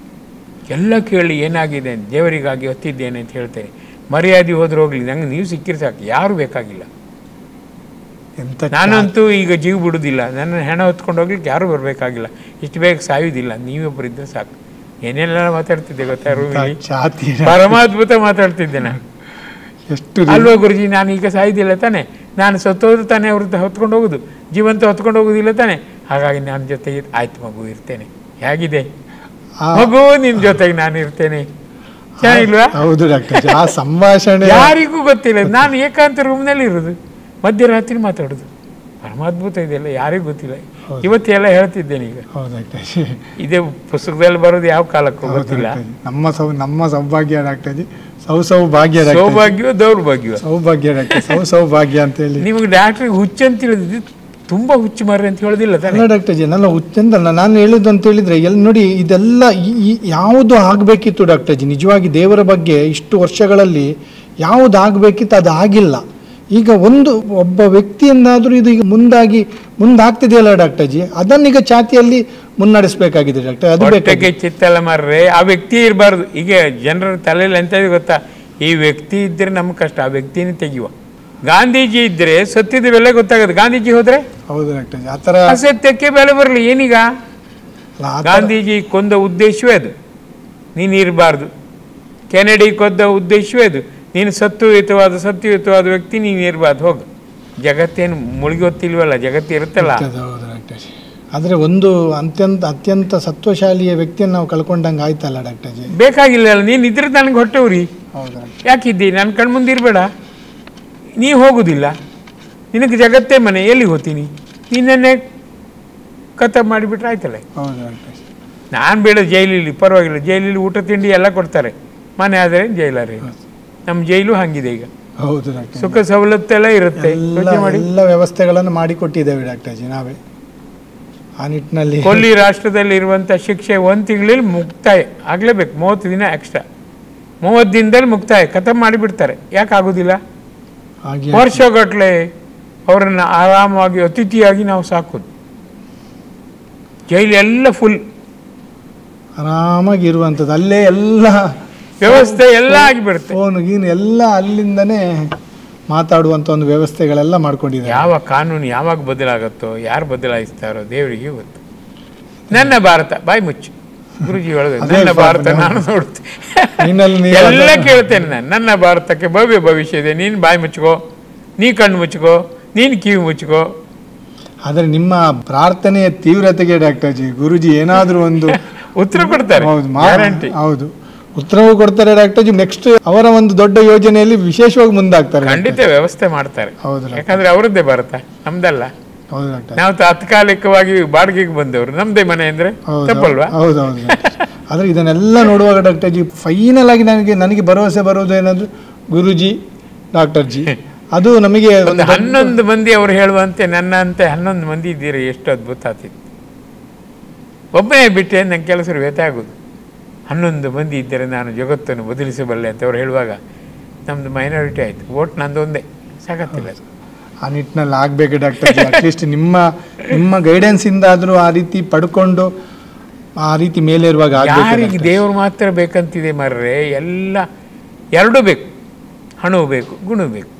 ಎಲ್ಲ ಕೇಳಿ ಏನಾಗಿದೆ, ದೇವರಿಗಾಗಿ ಹೊತ್ತಿದ್ದೇನೆ ಅಂತ ಹೇಳ್ತೇನೆ. ಮರ್ಯಾದೆ ಹೋದ್ರೆ ಹೋಗ್ಲಿ, ನಂಗೆ ನೀವು ಸಿಕ್ಕಿರಿ ಸಾಕು, ಯಾರು ಬೇಕಾಗಿಲ್ಲ. ನಾನಂತೂ ಈಗ ಜೀವ ಬಿಡುವುದಿಲ್ಲ. ನನ್ನ ಹೆಣ ಹೊತ್ಕೊಂಡು ಹೋಗ್ಲಿಕ್ಕೆ ಯಾರೂ ಬರಬೇಕಾಗಿಲ್ಲ. ಇಷ್ಟು ಬೇಗ ಸಾಯುವುದಿಲ್ಲ, ನೀವೊಬ್ಬರಿದ್ದರೆ ಸಾಕು. ಏನೆಲ್ಲ ಮಾತಾಡ್ತಿದ್ದೆ ಗೊತ್ತಾ ರೂಮಿಲಿ? ಪರಮಾದ್ಭುತ ಮಾತಾಡ್ತಿದ್ದೆ ನಾನು. ಅಲ್ವಾ ಗುರುಜಿ? ನಾನು ಈಗ ಸಾಯುವುದಿಲ್ಲ ತಾನೆ, ನಾನು ಸತ್ತೋದ್ರು ತಾನೆ ಅವ್ರ ಹೊತ್ಕೊಂಡು ಹೋಗೋದು, ಜೀವಂತ ಹೊತ್ಕೊಂಡು ಹೋಗೋದಿಲ್ಲ ತಾನೆ. ಹಾಗಾಗಿ ನನ್ನ ಜೊತೆಗೆ ಆಯ್ತು ಮಗು ಇರ್ತೇನೆ. ಹೇಗಿದೆ ಮಗು? ನಿನ್ನ ಜೊತೆಗೆ ನಾನು ಇರ್ತೇನೆ. ಚೆನ್ನಾಗಿಲ್ವಾ? ಹೌದು ಡಾಕ್ಟರ್. ಆ ಸಂಭಾಷಣೆ ಯಾರಿಗೂ ಗೊತ್ತಿಲ್ಲ. ನಾನು ಏಕಾಂತ ರೂಮ್ನಲ್ಲಿ ಇರೋದು, ಮಧ್ಯರಾತ್ರಿ ಮಾತಾಡೋದು. ಪರಮಾದ್ಭುತ ಇದೆಲ್ಲ, ಯಾರಿಗೂ ಗೊತ್ತಿಲ್ಲ. ಇವತ್ತೆಲ್ಲ ಹೇಳ್ತಿದ್ದೇನೆ ಈಗ. ಇದೇ ಪುಸ್ತಕದಲ್ಲಿ ಬರೋದು ಯಾವ ಕಾಲಕ್ಕೂ ಗೊತ್ತಿಲ್ಲ. ನಮ್ಮ ಸೌಭಾಗ್ಯ ಡಾಕ್ಟರ್ ಜಿ. ಸೌಭಾಗ್ಯ, ಸೌಭಾಗ್ಯ ದೌರ್ಭಾಗ್ಯ, ಸೌಭಾಗ್ಯ ಡಾಕ್ಟರ್, ಸೌಭಾಗ್ಯ ಅಂತ ಹೇಳಿ. ನಿಮಗೆ ಡಾಕ್ಟ್ರಿಗೆ ಹುಚ್ಚು ಅಂತ ಹೇಳಿದ್ದು, ತುಂಬಾ ಹುಚ್ಚು ಮಾರ್ರೆ ಅಂತ ಹೇಳೋದಿಲ್ಲ ತಾನೆ? ಡಾಕ್ಟರ್ ಜಿ, ನನ್ನ ಹುಚ್ಚಂದಲ್ಲ ನಾನು ಹೇಳುದು ಅಂತ ಹೇಳಿದ್ರೆ, ನೋಡಿ ಇದೆಲ್ಲ ಯಾವುದು ಆಗಬೇಕಿತ್ತು ಡಾಕ್ಟರ್ ಜಿ. ನಿಜವಾಗಿ ದೇವರ ಬಗ್ಗೆ ಇಷ್ಟು ವರ್ಷಗಳಲ್ಲಿ ಯಾವುದು ಆಗಬೇಕಿತ್ತು ಅದು ಆಗಿಲ್ಲ. ಈಗ ಒಬ್ಬ ವ್ಯಕ್ತಿಯನ್ನಾದರೂ ಇದು ಈಗ ಮುಂದಾಗ್ತಿದೆಯಲ್ಲ ಡಾಕ್ಟರ್ ಜಿ, ಅದನ್ನೀಗ ಛಾತಿಯಲ್ಲಿ ಮುನ್ನಡೆಸಬೇಕಾಗಿದೆ ಡಾಕ್ಟರ್. ಅದು ಹೊಟ್ಟೆಗೆ ಚಿತ್ತಲ್ಲ ಮಾರ್ರೆ, ಆ ವ್ಯಕ್ತಿ ಇರಬಾರ್ದು. ಈಗ ಜನರ ತಲೆಯಲ್ಲಿ ಎಂತ ಗೊತ್ತಾ, ಈ ವ್ಯಕ್ತಿ ಇದ್ದರೆ ನಮ್ಗೆ ಕಷ್ಟ, ಆ ವ್ಯಕ್ತಿನೇ ತೆಗೆಯುವ. ಗಾಂಧೀಜಿ ಇದ್ದರೆ ಸತ್ಯದ ಬೆಲೆ ಗೊತ್ತಾಗುತ್ತೆ, ಗಾಂಧೀಜಿ ಹೋದ್ರೆ ಹೌದು ಡಾಕ್ಟರ್. ಆ ಥರ ಅಸತ್ಯಕ್ಕೆ ಬೆಲೆ ಬರಲಿ. ಏನೀಗ ಗಾಂಧೀಜಿ ಕೊಂದ ಉದ್ದೇಶವೇ ಅದು, ನೀನು ಇರಬಾರ್ದು. ಕೆನೆಡಿ ಕೊಂದ ಉದ್ದೇಶವೇ ಅದು, ನೀನು ಸತ್ಯಯುತವಾದ ವ್ಯಕ್ತಿ ನೀನು ಇರಬಾರ್ದು, ಹೋಗು. ಜಗತ್ತೇನು ಮುಳುಗಿ ಹೊತ್ತಿಲ್ವಲ್ಲ, ಜಗತ್ತು ಇರುತ್ತಲ್ಲ. ಹೌದು ಡಾಕ್ಟರ್. ಆದರೆ ಒಂದು ಅತ್ಯಂತ ಸತ್ವಶಾಲಿಯ ವ್ಯಕ್ತಿಯನ್ನು ನಾವು ಕಳ್ಕೊಂಡಂಗೆ ಆಯ್ತಲ್ಲ ಡಾಕ್ಟರ್ ಜಿ. ಬೇಕಾಗಿಲ್ಲ ಅಲ್ಲ, ನೀನು ಇದ್ರೆ ನನಗೆ ಹೊಟ್ಟೆವ್ರಿ. ಹೌದು ಯಾಕಿದ್ದಿ ನನ್ನ ಕಣ್ಮುಂದೆ ಇರಬೇಡ. ನೀ ಹೋಗುದಿಲ್ಲ, ನಿನಗೆ ಜಗತ್ತೇ ಮನೆ, ಎಲ್ಲಿ ಹೋಗ್ತೀನಿ? ನಿನ್ನೇ ಕಥೆ ಮಾಡಿಬಿಟ್ರೆ ಆಯ್ತಲ್ಲ. ಹೌದು ಡಾಕ್ಟರ್. ನಾನು ಬೇಡ ಜೈಲಲ್ಲಿ, ಪರವಾಗಿಲ್ಲ, ಜೈಲಲ್ಲಿ ಊಟ ತಿಂಡಿ ಎಲ್ಲ ಕೊಡ್ತಾರೆ. ಮನೆ ಆದರೆ ಜೈಲರೇ. ನಮ್ಮ ಜೈಲು ಹಂಗಿದೆ ಈಗ. ಹೌದು ಡಾಕ್ಟರ್. ಸುಖ ಸವಲತ್ತೆಲ್ಲ ಇರುತ್ತೆ. ಎಲ್ಲ ವ್ಯವಸ್ಥೆಗಳನ್ನು ಮಾಡಿಕೊಟ್ಟಿದ್ದೇವೆ ಡಾಕ್ಟರ್ ಜಿ ನಾವೇ. ಆ ನಿಟ್ಟಿನಲ್ಲಿ ಕೊಲ್ಲಿ ರಾಷ್ಟ್ರದಲ್ಲಿ ಇರುವಂಥ ಶಿಕ್ಷೆ 1 ತಿಂಗಳಲ್ಲಿ ಮುಕ್ತಾಯ ಆಗಲೇಬೇಕು. 30 ದಿನ ಎಕ್ಸ್ಟ್ರಾ, 30 ದಿನದಲ್ಲಿ ಮುಕ್ತಾಯ ಖತಮ್ ಮಾಡಿಬಿಡ್ತಾರೆ. ಯಾಕೆ ಆಗೋದಿಲ್ಲ? ಹಾಗೆ ವರ್ಷಗಟ್ಟಲೆ ಅವರನ್ನು ಆರಾಮಾಗಿ ಅತಿಥಿಯಾಗಿ ನಾವು ಸಾಕೋದು. ಜೈಲು ಎಲ್ಲ ಫುಲ್ ಆರಾಮಾಗಿ ಇರುವಂಥದ್ದು, ಅಲ್ಲೇ ಎಲ್ಲ ವ್ಯವಸ್ಥೆ ಎಲ್ಲ ಆಗಿಬಿಡುತ್ತೆ. ಫೋನು ಗೀನು ಎಲ್ಲ ಅಲ್ಲಿಂದನೇ ಮಾತಾಡುವಂಥ ಒಂದು ವ್ಯವಸ್ಥೆಗಳೆಲ್ಲ ಮಾಡ್ಕೊಂಡಿದ್ದಾರೆ. ಯಾವ ಕಾನೂನು ಯಾವಾಗ ಬದಲಾಗುತ್ತೋ, ಯಾರು ಬದಲಾಯಿಸ್ತಾರೋ ದೇವರಿಗೆ ಗೊತ್ತು. ನನ್ನ ಭಾರತ, ಬಾಯಿ ಮುಚ್ಚು. ಗುರುಜಿ ಹೇಳಿದೆ ನನ್ನ ಭಾರತ ನಾನು ನೋಡ್ತೇನೆ, ಎಲ್ಲ ಕೇಳ್ತೇನೆ ನಾನು. ನನ್ನ ಭಾರತಕ್ಕೆ ಭವ್ಯ ಭವಿಷ್ಯ ಇದೆ, ನೀನು ಬಾಯಿ ಮುಚ್ಕೋ, ನೀ ಕಣ್ಣು ಮುಚ್ಕೋ, ನೀನು ಕಿವಿ ಮುಚ್ಕೋ. ಆದರೆ ನಿಮ್ಮ ಪ್ರಾರ್ಥನೆಯ ತೀವ್ರತೆಗೆ ಡಾಕ್ಟರ್ ಜಿ ಗುರುಜಿ ಏನಾದರೂ ಒಂದು ಉತ್ತರ ಕೊಡ್ತಾರೆ. ಗ್ಯಾರಂಟಿ. ಹೌದು, ಉತ್ತರವೂ ಕೊಡ್ತಾರೆ ಡಾಕ್ಟರ್ ಜಿ. ನೆಕ್ಸ್ಟ್ ಅವರ ಒಂದು ದೊಡ್ಡ ಯೋಜನೆಯಲ್ಲಿ ವಿಶೇಷವಾಗಿ ಮುಂದಾಗ್ತಾರೆ. ಖಂಡಿತ ವ್ಯವಸ್ಥೆ ಮಾಡ್ತಾರೆ. ಹೌದು, ಯಾಕಂದ್ರೆ ಅವರದ್ದೇ ಭಾರತ, ನಮ್ದಲ್ಲ. ಹೌದು ಡಾಕ್ಟರ್. ನಾವು ತಾತ್ಕಾಲಿಕವಾಗಿ ಬಾಡಿಗೆಗೆ ಬಂದವರು, ನಮ್ದೇ ಮನೆ ಅಂದ್ರೆ ತಪ್ಪಲ್ವಾ? ಹೌದು ಹೌದು. ಆದರೆ ಇದನ್ನೆಲ್ಲ ನೋಡುವಾಗ ಡಾಕ್ಟರ್ ಜಿ ಫೈನಲ್ ಆಗಿ ನನಗೆ ಭರವಸೆ ಬರುವುದು ಏನಾದ್ರು ಗುರುಜಿ, ಡಾಕ್ಟರ್ ಜಿ, ಅದು ನಮಗೆ 11 ಮಂದಿ ಅವರು ಹೇಳುವಂತೆ ನನ್ನಂತೆ 11 ಮಂದಿ ಇದ್ದೀರಿ, ಎಷ್ಟು ಅದ್ಭುತ ಆಗ್ತಿತ್ತು. ಒಬ್ಬನೇ ಬಿಟ್ಟೆ ನಂಗೆ ಕೆಲಸ ವ್ಯಥೆ ಆಗೋದು. 11 ಮಂದಿ ಇದ್ದರೆ ನಾನು ಜಗತ್ತನ್ನು ಬದಲಿಸಬಲ್ಲೆ ಅಂತ ಅವ್ರು ಹೇಳುವಾಗ ನಮ್ಮದು ಮೈನಾರಿಟಿ ಆಯಿತು. ವೋಟ್ ನಂದು ಒಂದೇ, ಸಾಕತ್ತಿಲ್ಲ. ಆ ನಿಟ್ಟಿನಲ್ಲಿ ಆಗಬೇಕು ಡಾಕ್ಟರ್ ಜಿ. ಅಟ್ಲೀಸ್ಟ್ ನಿಮ್ಮ ಗೈಡೆನ್ಸಿಂದ ಆದರೂ ಆ ರೀತಿ ಪಡ್ಕೊಂಡು ಆ ರೀತಿ ಮೇಲೇರುವಾಗ ಯಾರಿಗೆ ದೇವರು ಮಾತ್ರ ಬೇಕಂತಿದೆ ಮಾರ್ರೆ. ಎಲ್ಲ ಎರಡೂ ಬೇಕು, ಹಣವು ಬೇಕು, ಗುಣವು ಬೇಕು,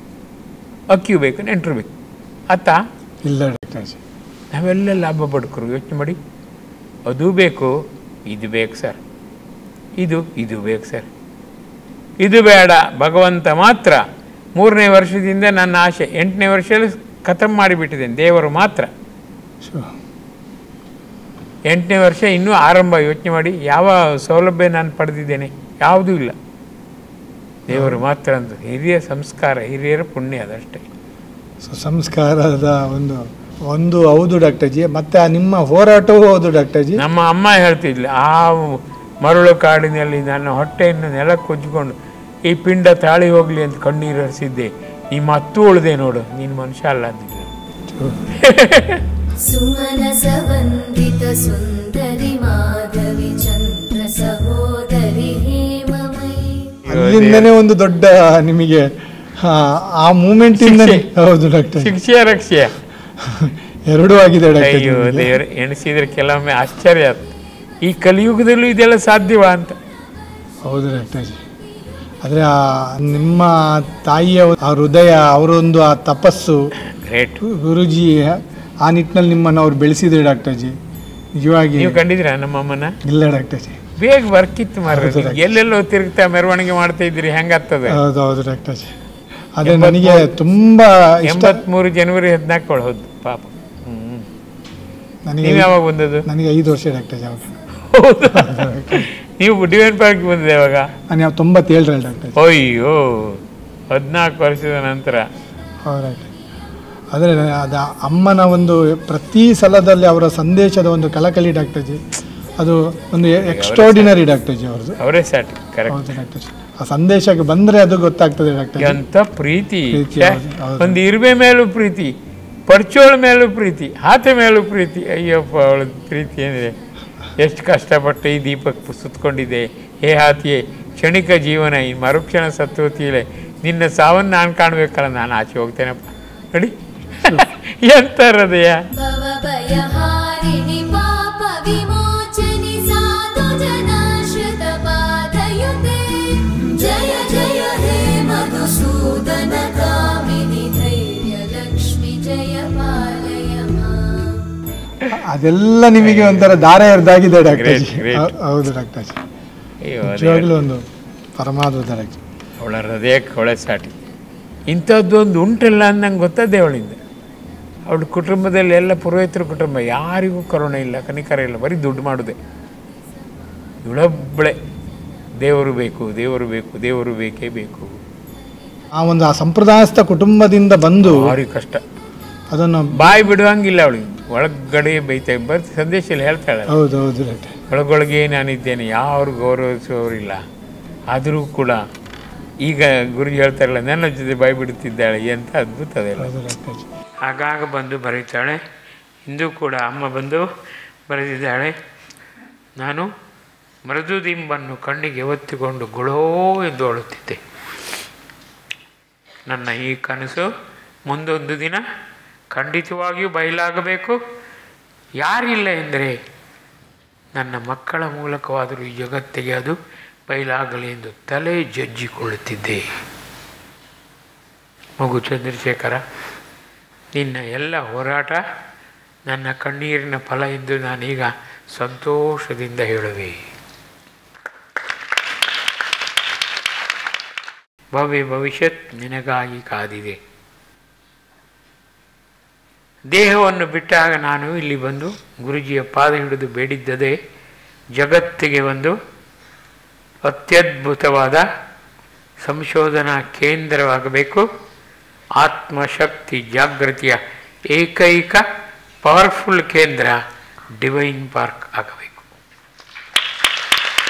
ಅಕ್ಕಿಯೂ ಬೇಕು, ನೆಂಟರು ಬೇಕು. ಅತ್ತ ಇಲ್ಲ ಡಾಕ್ಟರ್ ಜಿ. ನಾವೆಲ್ಲ ಲಾಭ ಪಡ್ಕರು. ಯೋಚನೆ ಮಾಡಿ, ಅದು ಬೇಕು, ಇದು ಬೇಕು ಸರ್, ಇದು ಬೇಕು ಸರ್, ಇದು ಬೇಡ. ಭಗವಂತ ಮಾತ್ರ 3ನೇ ವರ್ಷದಿಂದ ನನ್ನ ಆಸೆ 8ನೇ ವರ್ಷದಲ್ಲಿ ಖತಮ್ ಮಾಡಿಬಿಟ್ಟಿದ್ದೇನೆ. ದೇವರು ಮಾತ್ರ 8ನೇ ವರ್ಷ ಇನ್ನೂ ಆರಂಭ. ಯೋಚನೆ ಮಾಡಿ, ಯಾವ ಸೌಲಭ್ಯ ನಾನು ಪಡೆದಿದ್ದೇನೆ? ಯಾವುದೂ ಇಲ್ಲ. ದೇವರು ಮಾತ್ರ ಅಂತ. ಹಿರಿಯ ಸಂಸ್ಕಾರ, ಹಿರಿಯರ ಪುಣ್ಯ, ಅದಷ್ಟೇ. ಸಂಸ್ಕಾರದ ಒಂದು ಹೌದು ಡಾಕ್ಟರ್ ಜಿ. ಮತ್ತೆ ನಿಮ್ಮ ಹೋರಾಟವೂ ಹೌದು ಡಾಕ್ಟರ್ ಜಿ. ನಮ್ಮ ಅಮ್ಮ ಹೇಳ್ತಿದ್ಲು, ಆ ಮರಳು ಕಾಡಿನಲ್ಲಿ ನನ್ನ ಹೊಟ್ಟೆಯನ್ನು ನೆಲಕ್ಕೆ ಕೊಚ್ಚಿಕೊಂಡು ಈ ಪಿಂಡ ತಾಳಿ ಹೋಗ್ಲಿ ಅಂತ ಕಣ್ಣೀರು ಹರಿಸಿದ್ದೆ. ನಿಮ್ಮ ಹತ್ತು ಉಳಿದೆ ನೋಡು, ನೀನು ಮನುಷ್ಯ ಅಲ್ಲ ಅಂದಿಲ್ಲ. ಸುಮನಸ ವಂದಿತ ಸುಂದರಿ ಮಾಧವಿ ಚಂದ್ರ ಸಹೋದರಿ ಹೇಮಮಯಿ. ಅಲ್ಲಿಂದನೇ ಒಂದು ದೊಡ್ಡ ನಿಮಗೆ ಆ ಮೂಮೆಂಟ್ ಇಂದನೇ. ಹೌದು ಡಾಕ್ಟರ್. ಶಿಕ್ಷೆಯ ರಕ್ಷೆಯ ಎರಡೂ ಆಗಿದೆ ಡಾಕ್ಟರ್. ಅಯ್ಯೋ ದೇವರು, ಎಣಿಸಿದ್ರೆ ಕೆಲವೊಮ್ಮೆ ಆಶ್ಚರ್ಯ ಆಯ್ತು, ಈ ಕಲಿಯುಗದಲ್ಲೂ ಇದೆಲ್ಲ ಸಾಧ್ಯವಾ ಅಂತ. ಹೌದು ಡಾಕ್ಟರ್ ಜಿ. ಆದರೆ ನಿಮ್ಮ ತಾಯಿಯ ಆ ಹೃದಯ, ಅವರೊಂದು ಆ ತಪಸ್ಸು, ಗ್ರೇಟ್. ಗುರುಜಿ ಆ ನಿಟ್ಟಿನಲ್ಲಿ ನಿಮ್ಮನ್ನು ಅವ್ರು ಬೆಳೆಸಿದ್ರು ಡಾಕ್ಟರ್ ಜಿ. ನಿಜವಾಗಿ ನೀವು ಕಂಡಿದ್ರ ನಮ್ಮಮ್ಮನ? ಇಲ್ಲ ಡಾಕ್ಟರ್ ಜಿ. ಬೇಗ ಬರ್ಕಿತ್ತು ಮಾರ. ಎಲ್ಲೆಲ್ಲೋ ತಿರುಗ್ತಾ ಮೆರವಣಿಗೆ ಮಾಡ್ತಾ ಇದ್ರಿ, ಹೆಂಗಾಗ್ತದೆ? ಹೌದು ಹೌದು ಡಾಕ್ಟರ್ ಜಿ. ಅದೇ ನನಗೆ ತುಂಬಾ 83 ಜನವರಿ 14 ಹೌದು ಪಾಪ. ನನಗೆ ಯಾವಾಗ ಬಂದದ್ದು? ನನಗೆ 5 ವರ್ಷ ಡಾಕ್ಟರ್ ಜಿ. ಅವಾಗ ನೀವು ಡಿವೈನ್ ಪಾರ್ಕ್ ಬಂದಿದೆ ಯಾವಾಗ? ನಾನು 97 ಡಾಕ್ಟರ್. ಅಯ್ಯೋ, 14 ವರ್ಷದ ನಂತರ. ಹೌದು ಡಾಕ್ಟರ್. ಆದರೆ ಅದು ಅಮ್ಮನ ಒಂದು ಪ್ರತಿ ಸಲದಲ್ಲಿ ಅವರ ಸಂದೇಶದ ಒಂದು ಕಳಕಳಿ ಡಾಕ್ಟರ್ ಜಿ, ಅದು ಒಂದು ಎಕ್ಸ್ಟ್ರಾರ್ಡಿನರಿ ಡಾಕ್ಟರ್ ಜಿ. ಅವ್ರದ್ದು ಅವರೇ ಸ್ಯಾಟ್. ಕರೆಕ್ಟ್. ಹೌದು ಡಾಕ್ಟರ್ ಜಿ. ಆ ಸಂದೇಶಕ್ಕೆ ಬಂದರೆ ಅದು ಗೊತ್ತಾಗ್ತದೆ ಡಾಕ್ಟರ್. ಎಂತ ಪ್ರೀತಿ! ಒಂದು ಇರುವೆ ಮೇಲೂ ಪ್ರೀತಿ, ಪರ್ಚೋಳ ಮೇಲೂ ಪ್ರೀತಿ, ಹಾತೆ ಮೇಲೂ ಪ್ರೀತಿ. ಅಯ್ಯಪ್ಪ, ಅವಳ ಪ್ರೀತಿ ಏನಿದೆ! ಎಷ್ಟು ಕಷ್ಟಪಟ್ಟು ಈ ದೀಪಕ್ಕೆ ಸುತ್ತಕೊಂಡಿದ್ದೆ. ಹೇ ಹಾತಿಯೇ, ಕ್ಷಣಿಕ ಜೀವನ, ಈ ಮರುಕ್ಷಣ ಸತ್ತೋತಿಯಲೆ, ನಿನ್ನ ಸಾವನ್ನು ನಾನು ಕಾಣಬೇಕಲ್ಲ, ನಾನು ಆಚೆ ಹೋಗ್ತೇನಪ್ಪ. ನೋಡಿ ಎಂತ ಹೃದಯ. ಭವ ಭಯ ಹಾರಿಣಿ ಪಾಪ ವಿಮೋ ಅದೆಲ್ಲ ನಿಮಗೆ ಒಂಥರ ದಾರ ಎರ್ದಾಗಿದೆ ಡಾಕ್ಟರ್ ಜಿ. Great. ಹೌದು ಡಾಕ್ಟರ್ ಜಿ, ಅಯ್ಯೋ, ನಿಜವಾಗ್ಲೂ ಒಂದು ಪರಮಾದ್ಭುತ ಡಾಕ್ಟರ್. ಅವಳ ಹೃದಯಕ್ಕೆ ಅವಳೆ ಸಾಟಿ. ಇಂಥದ್ದೊಂದು ಉಂಟಲ್ಲ ಅಂತ ನಂಗೆ ಗೊತ್ತದ್ದೇ ಅವಳಿಂದ. ಅವಳ ಕುಟುಂಬದಲ್ಲಿ ಎಲ್ಲ ಪುರೋಹಿತರ ಕುಟುಂಬ, ಯಾರಿಗೂ ಕರುಣೆ ಇಲ್ಲ, ಕನಿಕರ ಇಲ್ಲ, ಬರೀ ದುಡ್ಡು ಮಾಡೋದೆ. ಇವಳೊಬ್ಬಳೆ ದೇವರು ಬೇಕು, ದೇವರು ಬೇಕು, ದೇವರು ಬೇಕೇ ಬೇಕು. ಆ ಸಂಪ್ರದಾಯಸ್ಥ ಕುಟುಂಬದಿಂದ ಬಂದು ಭಾರಿ ಕಷ್ಟ. ಅದನ್ನು ಬಾಯಿ ಬಿಡುವಂಗಿಲ್ಲ ಅವಳಿಗೆ, ಒಳಗಡೆ ಬೈತಾ ಬರ್ತಿ ಸಂದೇಶದಲ್ಲಿ ಹೇಳ್ತಾಳೆ. ಹೌದು ಹೌದು ಡಾಕ್ಟರ್. ಒಳಗೊಳಗೆ ನಾನಿದ್ದೇನೆ, ಯಾರು ಗೌರವಿಸುವವರಿಲ್ಲ. ಆದರೂ ಕೂಡ ಈಗ ಗುರುಜಿ ಹೇಳ್ತಾರಲ್ಲ, ನನ್ನ ಜೊತೆ ಬಾಯಿ ಬಿಡುತ್ತಿದ್ದಾಳೆ, ಎಂಥ ಅದ್ಭುತ ಅದೆಲ್ಲ. ಹೌದು ಡಾಕ್ಟರ್ ಜಿ. ಆಗಾಗ ಬಂದು ಬರೀತಾಳೆ. ಇಂದು ಕೂಡ ಅಮ್ಮ ಬಂದು ಬರೆದಿದ್ದಾಳೆ, ನಾನು ಮೃದುದಿಂಬನ್ನು ಕಣ್ಣಿಗೆ ಒತ್ತಿಕೊಂಡು ಗುಳೋ ಎಂದು ಅಳುತ್ತಿದ್ದೆ. ನನ್ನ ಈ ಕನಸು ಮುಂದೊಂದು ದಿನ ಖಂಡಿತವಾಗಿಯೂ ಬಯಲಾಗಬೇಕು. ಯಾರಿಲ್ಲ ಎಂದರೆ ನನ್ನ ಮಕ್ಕಳ ಮೂಲಕವಾದರೂ ಈ ಜಗತ್ತಿಗೆ ಅದು ಬಯಲಾಗಲಿ ಎಂದು ತಲೆ ಜಜ್ಜಿಕೊಳ್ಳುತ್ತಿದ್ದೆ. ಮಗು ಚಂದ್ರಶೇಖರ, ನಿನ್ನ ಎಲ್ಲ ಹೋರಾಟ ನನ್ನ ಕಣ್ಣೀರಿನ ಫಲ ಎಂದು ನಾನೀಗ ಸಂತೋಷದಿಂದ ಹೇಳುವೆ. ಭವ್ಯ ಭವಿಷ್ಯತ್ ನಿನಗಾಗಿ ಕಾದಿದೆ. ದೇಹವನ್ನು ಬಿಟ್ಟಾಗ ನಾನು ಇಲ್ಲಿ ಬಂದು ಗುರುಜಿಯ ಪಾದ ಹಿಡಿದು ಬೇಡಿದ್ದದೇ ಜಗತ್ತಿಗೆ ಒಂದು ಅತ್ಯದ್ಭುತವಾದ ಸಂಶೋಧನಾ ಕೇಂದ್ರವಾಗಬೇಕು, ಆತ್ಮಶಕ್ತಿ ಜಾಗೃತಿಯ ಏಕೈಕ ಪವರ್ಫುಲ್ ಕೇಂದ್ರ ಡಿವೈನ್ ಪಾರ್ಕ್ ಆಗಬೇಕು.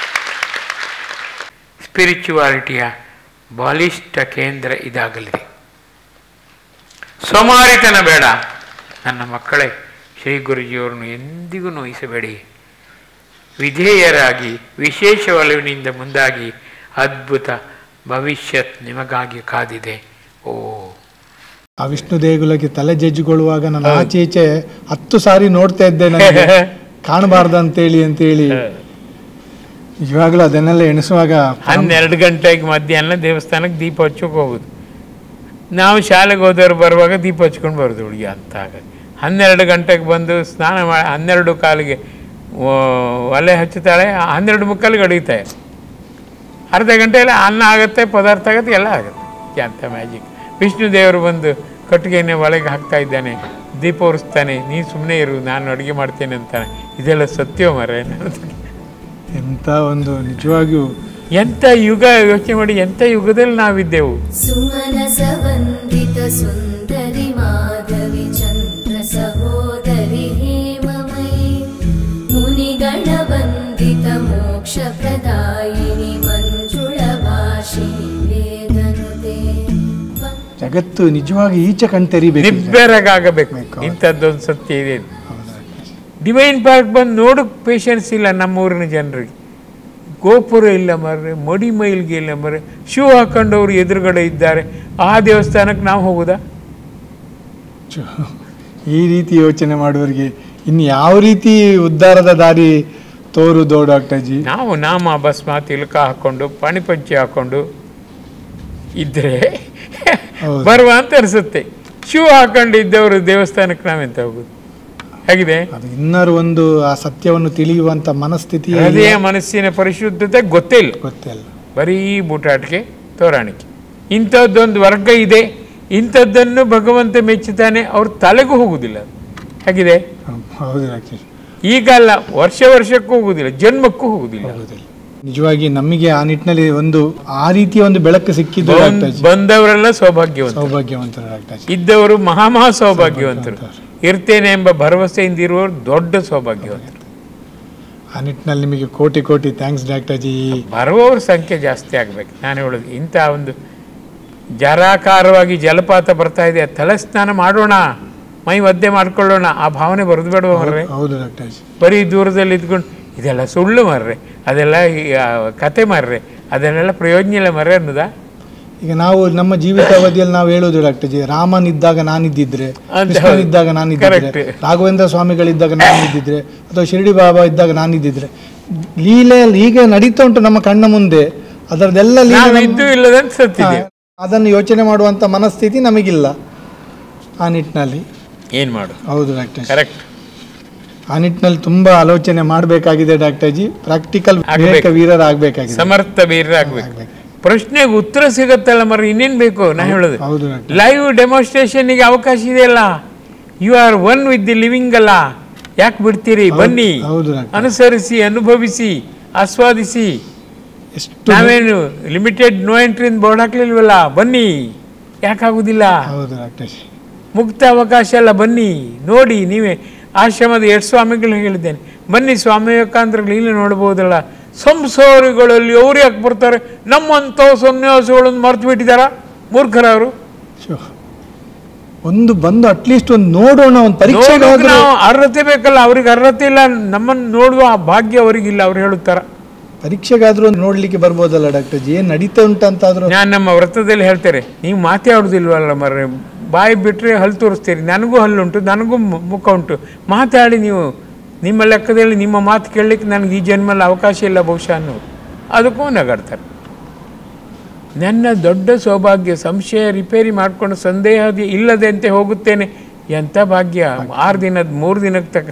ಸ್ಪಿರಿಚುವಾಲಿಟಿಯ ಬಾಲಿಷ್ಠ ಕೇಂದ್ರ ಇದಾಗಲಿದೆ. ಸೋಮಾರಿತನ ಬೇಡ. ನನ್ನ ಮಕ್ಕಳೇ, ಶ್ರೀ ಗುರುಜಿಯವರನ್ನು ಎಂದಿಗೂ ನೋಯಿಸಬೇಡಿ. ವಿಧೇಯರಾಗಿ ವಿಶೇಷ ಒಲವಿನಿಂದ ಮುಂದಾಗಿ ಅದ್ಭುತ ಭವಿಷ್ಯತ್ ನಿಮಗಾಗಿ ಕಾದಿದೆ. ಓ, ಆ ವಿಷ್ಣು ದೇಗುಲಕ್ಕೆ ತಲೆ ಜಜ್ಜಿಕೊಳ್ಳುವಾಗ ನಾನು ಆಚೆ ಈಚೆ 10 ಸಾರಿ ನೋಡ್ತಾ ಇದ್ದೆ, ನನಗೆ ಕಾಣಬಾರ್ದಂತೇಳಿ ಅಂತೇಳಿ. ನಿಜವಾಗ್ಲೂ ಅದನ್ನೆಲ್ಲ ಎಣಿಸುವಾಗ 12 ಗಂಟೆಗೆ ಮಧ್ಯಾಹ್ನ ದೇವಸ್ಥಾನಕ್ಕೆ ದೀಪ ಹಚ್ಚೋಕೆ ಹೋಗೋದು. ನಾವು ಶಾಲೆಗೆ ಹೋದವ್ರು ಬರುವಾಗ ದೀಪ ಹಚ್ಕೊಂಡು ಬರೋದು ಹುಡುಗಿ ಅಂತ. ಆಗ 12 ಗಂಟೆಗೆ ಬಂದು ಸ್ನಾನ ಮಾಡಿ 12 ಕಾಲಿಗೆ ಒಲೆ ಹಚ್ಚುತ್ತಾಳೆ, 12 ಮುಕ್ಕಾಲಿಗೆ ಅಡುಗೆತಾಳೆ. ಅರ್ಧ ಗಂಟೆಯಲ್ಲಿ ಅನ್ನ ಆಗುತ್ತೆ, ಪದಾರ್ಥ ಆಗುತ್ತೆ, ಎಲ್ಲ ಆಗುತ್ತೆ. ಅಂತ ಮ್ಯಾಜಿಕ್. ವಿಷ್ಣು ದೇವರು ಬಂದು ಕಟ್ಟಿಗೆನೆ ಒಳಗೆ ಹಾಕ್ತಾ ಇದ್ದಾನೆ, ದೀಪ ಉರಿಸ್ತಾನೆ, ನೀ ಸುಮ್ಮನೆ ಇರು, ನಾನು ಅಡುಗೆ ಮಾಡ್ತೇನೆ ಅಂತಾನೆ. ಇದೆಲ್ಲ ಸತ್ಯ ಮರ. ಎಂಥ ಒಂದು ನಿಜವಾಗಿಯೂ ಎಂಥ ಯುಗ, ಯೋಚನೆ ಮಾಡಿ, ಎಂಥ ಯುಗದಲ್ಲಿ ನಾವಿದ್ದೆವು. ಸುಮನಸ ವಂದಿತ ಸುಂದರಿ ಮಾಧವಿ ಚಂದ್ರ ಸಹೋದರಿ ಹೇಮಮಯಿ ಮುನಿಗಣ ವಂದಿತ ಮೋಕ್ಷ ಪ್ರದಾಯಿನಿ ಮಂಜುಳ ಭಾಷಿಣಿ ವೇದನುತೆ. ಜಗತ್ತು ನಿಜವಾಗಿ ಈಚೆ ಕಣ್ತೆರಿಬೇಕು, ನಿಬ್ಬೆರಗಾಗಬೇಕು. ಇಂಥದ್ದೊಂದು ಸತ್ಯ ಇದೆ. ಡಿವೈನ್ ಪಾರ್ಕ್ ಬಂದು ನೋಡೋಕೆ ಪೇಷನ್ಸ್ ಇಲ್ಲ ನಮ್ಮೂರಿನ ಜನರಿಗೆ. ಗೋಪುರ ಇಲ್ಲ ಮರ್ರೆ, ಮಡಿ ಮೈಲ್ಗೆ ಇಲ್ಲ ಮರ್ರೆ, ಶೂ ಹಾಕೊಂಡವರು ಎದುರುಗಡೆ ಇದ್ದಾರೆ. ಆ ದೇವಸ್ಥಾನಕ್ಕೆ ನಾವು ಹೋಗೋದಾ? ಈ ರೀತಿ ಯೋಚನೆ ಮಾಡುವವರಿಗೆ ಇನ್ನು ಯಾವ ರೀತಿ ಉದ್ಧಾರದ ದಾರಿ ತೋರುದೋ ಡಾಕ್ಟರ್ ಜಿ? ನಾವು ನಾಮ ಭಸ್ಮ ತಿಲಕ ಹಾಕ್ಕೊಂಡು ಪಾಣಿಪಂಚಿ ಹಾಕ್ಕೊಂಡು ಇದ್ದರೆ ಬರುವ ಅಂತ ಅನಿಸುತ್ತೆ. ಶೂ ಹಾಕೊಂಡಿದ್ದವರು ದೇವಸ್ಥಾನಕ್ಕೆ ನಾವೆಂತ ಹೋಗೋದು? ಹೇಗಿದೆ ಅದು? ಇನ್ನರೂ ಒಂದು ಆ ಸತ್ಯವನ್ನು ತಿಳಿಯುವಂಥ ಮನಸ್ಥಿತಿ, ಹೃದಯ ಮನಸ್ಸಿನ ಪರಿಶುದ್ಧತೆ ಗೊತ್ತೇ ಇಲ್ಲ. ಗೊತ್ತಿಲ್ಲ, ಬರೀ ಬೂಟಾಟಿಕೆ, ತೋರಾಣಿಕೆ. ಇಂಥದ್ದೊಂದು ವರ್ಗ ಇದೆ, ಇಂಥದ್ದನ್ನು ಭಗವಂತ ಮೆಚ್ಚುತ್ತಾನೆ, ಅವ್ರ ತಲೆಗೂ ಹೋಗುವುದಿಲ್ಲ. ಹೇಗಿದೆ? ಹೌದು ಡಾಕ್ಟರ್. ಈಗ ಅಲ್ಲ, ವರ್ಷಕ್ಕೂ ಹೋಗುವುದಿಲ್ಲ, ಜನ್ಮಕ್ಕೂ ಹೋಗುವುದಿಲ್ಲ. ನಿಜವಾಗಿ ನಮಗೆ ಆ ನಿಟ್ಟಿನಲ್ಲಿ ಒಂದು ಆ ರೀತಿಯ ಒಂದು ಬೆಳಕು ಸಿಕ್ಕಿದ್ದು ಬಂದವರೆಲ್ಲ ಸೌಭಾಗ್ಯವಂತರು, ಡಾಕ್ಟರ್. ಇದ್ದವರು ಮಹಾ ಸೌಭಾಗ್ಯವಂತರು. ಇರ್ತೇನೆ ಎಂಬ ಭರವಸೆಯಿಂದ ಇರುವವರು ದೊಡ್ಡ ಸೌಭಾಗ್ಯವಂತರು. ಆ ನಿಟ್ಟಿನಲ್ಲಿ ನಿಮಗೆ ಕೋಟಿ ಕೋಟಿ ಥ್ಯಾಂಕ್ಸ್ ಡಾಕ್ಟರ್ ಜಿ. ಬರುವವ್ರ ಸಂಖ್ಯೆ ಜಾಸ್ತಿ ಆಗಬೇಕು. ನಾನು ಹೇಳೋದು, ಇಂಥ ಒಂದು ಜರಾಕಾರವಾಗಿ ಜಲಪಾತ ಬರ್ತಾ ಇದೆ, ತಲೆ ಸ್ನಾನ ಮಾಡೋಣ, ಮೈ ಒದ್ದೆ ಮಾಡ್ಕೊಳ್ಳೋಣ, ಆ ಭಾವನೆ ಬರೆದು ಬೇಡುವ ಮರ್ರೆ. ಹೌದು ಡಾಕ್ಟರ್. ಬರೀ ದೂರದಲ್ಲಿ ಇದ್ಕೊಂಡು ಇದೆಲ್ಲ ಸುಳ್ಳು ಮರ್ರೆ, ಅದೆಲ್ಲ ಕತೆ ಮರ್ರೆ, ಅದನ್ನೆಲ್ಲ ಪ್ರಯೋಜನ ಇಲ್ಲ ಮರ್ರೆ ಅನ್ನೋದಾ? ಈಗ ನಾವು ನಮ್ಮ ಜೀವಿತಾವಧಿಯಲ್ಲಿ ನಾವು ಹೇಳೋದು ಡಾಕ್ಟರ್ ಜಿ, ರಾಮನಿದ್ದಾಗ ನಾನಿದ್ದಿದ್ರೆ, ಕೃಷ್ಣನಿದ್ದಾಗ ನಾನಿದ್ದಿದ್ರೆ, ರಾಘವೇಂದ್ರ ಸ್ವಾಮಿಗಳಿದ್ದಾಗ ನಾನಿದ್ದಿದ್ರೆ, ಅಥವಾ ಶಿರಡಿ ಬಾಬಾ ಇದ್ದಾಗ ನಾನಿದ್ದಿದ್ರೆ, ಲೀಲೆ ಹೀಗೆ ನಡೀತಾ ಉಂಟು ನಮ್ಮ ಕಣ್ಣ ಮುಂದೆ. ಅದರದೆಲ್ಲ ಅದನ್ನು ಯೋಚನೆ ಮಾಡುವಂಥ ಮನಸ್ಥಿತಿ ನಮಗಿಲ್ಲ. ಆ ನಿಟ್ಟಿನಲ್ಲಿ ಏನು ಮಾಡು? ಹೌದು ಡಾಕ್ಟರ್, ಕರೆಕ್ಟ್. ಆ ನಿಟ್ಟಿನಲ್ಲಿ ತುಂಬಾ ಆಲೋಚನೆ ಮಾಡಬೇಕಾಗಿದೆ ಡಾಕ್ಟರ್ ಜಿ. ಪ್ರಾಕ್ಟಿಕಲ್ ವಿವೇಕ ವೀರರಾಗಬೇಕಾಗಿದೆ, ಸಮರ್ಥ ವೀರರಾಗಬೇಕು. ಪ್ರಶ್ನೆಗೆ ಉತ್ತರ ಸಿಗತ್ತಲ್ಲ ಮರ, ಇನ್ನೇನು ಬೇಕು ನಾ ಹೇಳೋದು. ಹೌದು, ಲೈವ್ ಡೆಮಾನ್ಸ್ಟ್ರೇಷನ್ಗೆ ಅವಕಾಶ ಇದೆಯಲ್ಲ. You are one with the living ಅಲ್ಲ, ಯಾಕೆ ಬಿಡ್ತೀರಿ? ಬನ್ನಿ, ಅನುಸರಿಸಿ, ಅನುಭವಿಸಿ, ಆಸ್ವಾದಿಸಿ. ನಾವೇನು ಲಿಮಿಟೆಡ್ ನೋ ಎಂಟ್ರಿ ಬೋರ್ಡ್ ಹಾಕ್ಲಿಲ್ವಲ್ಲ, ಬನ್ನಿ, ಯಾಕಾಗುದಿಲ್ಲ? ಮುಕ್ತ ಅವಕಾಶ ಅಲ್ಲ, ಬನ್ನಿ ನೋಡಿ. ನೀವೇ ಆಶ್ರಮದ 2 ಸ್ವಾಮಿಗಳು ಹೇಳಿದ್ದೇನೆ, ಬನ್ನಿ ಸ್ವಾಮಿ ವಿವೇಕಾನಂದರುಗಳು ಇಲ್ಲಿ ನೋಡ್ಬೋದಲ್ಲ. ಸಂಸಾರಿಗಳಲ್ಲಿ ಅವ್ರು ಯಾಕೆ ಬರ್ತಾರೆ? ನಮ್ಮಂಥ ಸನ್ಯಾಸಿಗಳನ್ನು ಮರ್ತು ಬಿಟ್ಟಿದಾರ, ಮೂರ್ಖರವರು. ಒಂದು ಬಂದು ಅಟ್ಲೀಸ್ಟ್ ಒಂದು ನೋಡೋಣ, ಒಂದು ಪರೀಕ್ಷೆ. ನಾವು ಅರ್ಹತೆ ಬೇಕಲ್ಲ, ಅವ್ರಿಗೆ ಅರ್ಹತೆ ಇಲ್ಲ, ನಮ್ಮನ್ನು ನೋಡುವ ಆ ಭಾಗ್ಯ ಅವರಿಗಿಲ್ಲ. ಅವ್ರು ಹೇಳುತ್ತಾರ ಪರೀಕ್ಷೆಗಾದ್ರೂ ನೋಡ್ಲಿಕ್ಕೆ ಬರ್ಬೋದಲ್ಲ ಡಾಕ್ಟರ್ ಜಿ, ಏನ್ ನಡೀತಾ ಉಂಟಂತಾದ್ರೂ. ನಾನು ನಮ್ಮ ವ್ರತದಲ್ಲಿ ಹೇಳ್ತೇನೆ, ನೀವು ಮಾತಾಡೋದಿಲ್ವಲ್ಲ ಮರ್ರೆ, ಬಾಯಿ ಬಿಟ್ಟರೆ ಹಲ್ಲು ತೋರಿಸ್ತೀರಿ. ನನಗೂ ಹಲ್ಲುಂಟು, ನನಗೂ ಮುಖ ಉಂಟು. ಮಾತಾಡಿ ನೀವು. ನಿಮ್ಮ ಲೆಕ್ಕದಲ್ಲಿ ನಿಮ್ಮ ಮಾತು ಕೇಳಲಿಕ್ಕೆ ನನಗೆ ಈ ಜನ್ಮಲ್ಲಿ ಅವಕಾಶ ಇಲ್ಲ ಬಹುಶಃ ಅನ್ನೋದು, ಅದಕ್ಕೂ ನಗಾಡ್ತಾರೆ. ನನ್ನ ದೊಡ್ಡ ಸೌಭಾಗ್ಯ, ಸಂಶಯ ರಿಪೇರಿ ಮಾಡಿಕೊಂಡು ಸಂದೇಹ ಇಲ್ಲದಂತೆ ಹೋಗುತ್ತೇನೆ. ಎಂಥ ಭಾಗ್ಯ! 6 ದಿನದ 3 ದಿನಕ್ಕೆ ತಕ್ಕ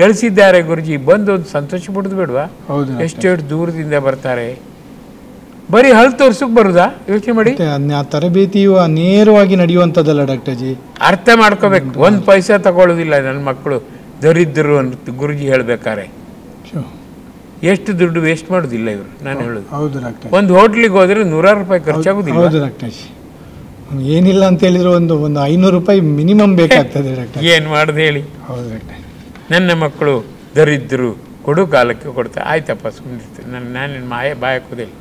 ಎಳಿಸಿದ್ದಾರೆ ಗುರುಜಿ. ಬಂದು ಒಂದು ಸಂತೋಷ ಪಡೋದು ಬೇಡವಾ? ಎಷ್ಟೆಷ್ಟು ದೂರದಿಂದ ಬರ್ತಾರೆ. ಬರೀ ಹಲ್ಲು ತೋರ್ಸಕ್ಕೆ ಬರುದಾ? ಯೋಚನೆ ಮಾಡಿ. ಆ ತರಬೇತಿಯು ನೇರವಾಗಿ ನಡೆಯುವಂಥದ್ದಲ್ಲ ಡಾಕ್ಟರ್ ಜಿ, ಅರ್ಥ ಮಾಡ್ಕೋಬೇಕು. 1 ಪೈಸಾ ತಗೊಳ್ಳೋದಿಲ್ಲ ನನ್ನ ಮಕ್ಕಳು, ದರಿದ್ದರು ಅಂತ ಗುರುಜಿ ಹೇಳ್ಬೇಕಾರೆ. ಎಷ್ಟು ದುಡ್ಡು ವೇಸ್ಟ್ ಮಾಡೋದಿಲ್ಲ ಇವರು, ನಾನು ಹೇಳೋದು. ಹೌದು ಡಾಕ್ಟರ್. ಒಂದು ಹೋಟ್ಲಿಗೆ ಹೋದ್ರೆ 100 ರೂಪಾಯಿ ಖರ್ಚಾಗೋದಿಲ್ಲ. ಹೌದು ಡಾಕ್ಟರ್ ಜಿ, ಏನಿಲ್ಲ ಅಂತ ಹೇಳಿದ್ರೆ ಒಂದು 500 ರೂಪಾಯಿ ಮಿನಿಮಮ್ ಬೇಕಾಗ್ತದೆ ಡಾಕ್ಟರ್. ಏನು ಮಾಡೋದು ಹೇಳಿ? ಹೌದು ಡಾಕ್ಟರ್. ನನ್ನ ಮಕ್ಕಳು ದರಿದ್ದರು, ಕೊಡು ಕಾಲಕ್ಕೆ ಕೊಡ್ತಾರೆ. ಆಯ್ತಪ್ಪ ಸುಮ್ಮನಿರ್ತೀನಿ, ನಾನೇನು ಬಾಯಕೋದಿಲ್ಲ.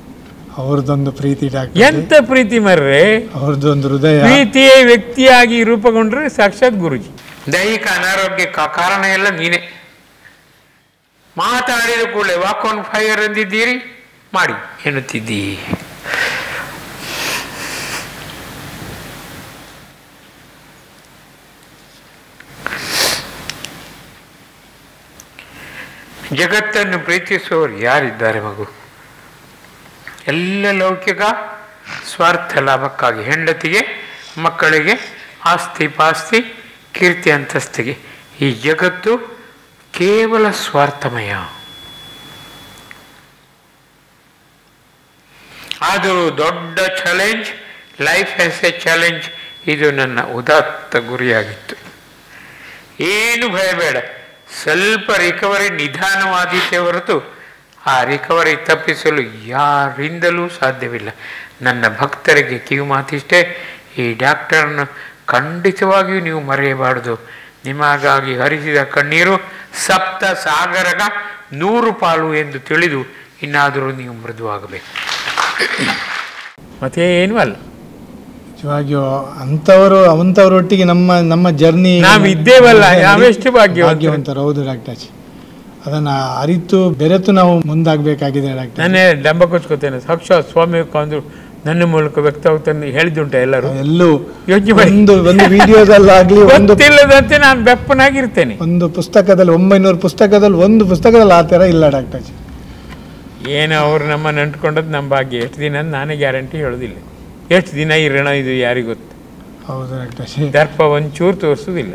ಅವ್ರದ್ದೊಂದು ಪ್ರೀತಿ ಡಾಕ್ಟರ್. ಎಂತ ಪ್ರೀತಿ ಮರ್ರೆ, ಅವ್ರದ್ದೊಂದು ಹೃದಯ. ಪ್ರೀತಿಯೇ ವ್ಯಕ್ತಿಯಾಗಿ ರೂಪುಗೊಂಡ್ರೆ ಸಾಕ್ಷಾತ್ ಗುರುಜಿ. ದೈಹಿಕ ಅನಾರೋಗ್ಯಕ್ಕೆ ಕಾರಣ ಎಲ್ಲ ನೀನೆ. ಮಾತಾಡಿದ ಕೂಡಲೇ ವಾಕ್ ಆನ್ ಫೈರ್ ಎಂದಿದ್ದೀರಿ, ಮಾಡಿ ಎನ್ನುತ್ತಿದ್ದೀ. ಜಗತ್ತನ್ನು ಪ್ರೀತಿಸುವವರು ಯಾರಿದ್ದಾರೆ ಮಗು? ಎಲ್ಲ ಲೌಕಿಕ ಸ್ವಾರ್ಥ ಲಾಭಕ್ಕಾಗಿ, ಹೆಂಡತಿಗೆ, ಮಕ್ಕಳಿಗೆ, ಆಸ್ತಿ ಪಾಸ್ತಿ, ಕೀರ್ತಿ ಅಂತಸ್ತಿಗೆ. ಈ ಜಗತ್ತು ಕೇವಲ ಸ್ವಾರ್ಥಮಯ. ಆದರೂ ದೊಡ್ಡ challenge, life as A challenge, ಇದು ನನ್ನ ಉದಾತ್ತ ಗುರಿಯಾಗಿತ್ತು. ಏನು ಭಯಬೇಡ, ಸ್ವಲ್ಪ ರಿಕವರಿ ನಿಧಾನವಾದೀತೆ ಹೊರತು ಆ ರಿಕವರಿ ತಪ್ಪಿಸಲು ಯಾರಿಂದಲೂ ಸಾಧ್ಯವಿಲ್ಲ. ನನ್ನ ಭಕ್ತರಿಗೆ ಕಿವಿ ಮಾತಿಷ್ಟೇ, ಈ ಡಾಕ್ಟರನ್ನು ಖಂಡಿತವಾಗಿಯೂ ನೀವು ಮರೆಯಬಾರದು. ನಿಮಗಾಗಿ ಹರಿಸಿದ ಕಣ್ಣೀರು 7 ಸಾಗರಗ 100 ಪಾಲು ಎಂದು ತಿಳಿದು ಇನ್ನಾದರೂ ನೀವು ಮೃದುವಾಗಬೇಕು. ಮತ್ತೇನು ಅಲ್ಲ. ನಿಜವಾಗಿಯೂ ಅಂಥವರೊಟ್ಟಿಗೆ ನಮ್ಮ ಜರ್ನಿ ನಾವಿದ್ದೇವಲ್ಲ, ನಾವೆಷ್ಟು ಭಾಗ್ಯವಂತರು. ಹೌದು ಡಾಕ್ಟರ್, ಅದನ್ನ ಅರಿತು ಬೆರೆತು ನಾವು ಮುಂದಾಗಬೇಕಾಗಿದೆ ಡಾಕ್ಟರ್. ನಾನೇ ಡಂಬ ಕೊಚ್ಕೋತೇನೆ, ಸಾಕ್ಷಾತ್ ಸ್ವಾಮಿ ವಿವೇಕಾನಂದರು ನನ್ನ ಮೂಲಕ ವ್ಯಕ್ತವಾಗ್ತಾನೆ ಹೇಳಿದುಂಟ. ಎಲ್ಲರೂ ಯೋಚನೆ ಒಂದು ವಿಡಿಯೋದಲ್ಲಾಗ್ಲಿ ಗೊತ್ತಿಲ್ಲದಂತೆ ನಾನು ಬೆಪ್ಪನಾಗಿರ್ತೇನೆ. ಒಂದು ಪುಸ್ತಕದಲ್ಲಿ 900 ಪುಸ್ತಕದಲ್ಲಿ ಒಂದು ಪುಸ್ತಕದಲ್ಲಿ ಆ ಥರ ಇಲ್ಲ ಡಾಕ್ಟರ್. ಏನೋ ಅವ್ರು ನಮ್ಮನ್ನು ಅಂಟ್ಕೊಂಡದ್ದು ನಮ್ಮ ಭಾಗ್ಯ. ಎಷ್ಟು ದಿನ ನಾನೇ ಗ್ಯಾರಂಟಿ ಹೇಳೋದಿಲ್ಲ. ಎಷ್ಟು ದಿನ ಇರೋಣ ಇದು ಯಾರಿಗೊತ್ತು. ಹೌದು ಡಾಕ್ಟರ್. ದರ್ಪ ಒಂಚೂರು ತೋರಿಸೋದಿಲ್ಲ.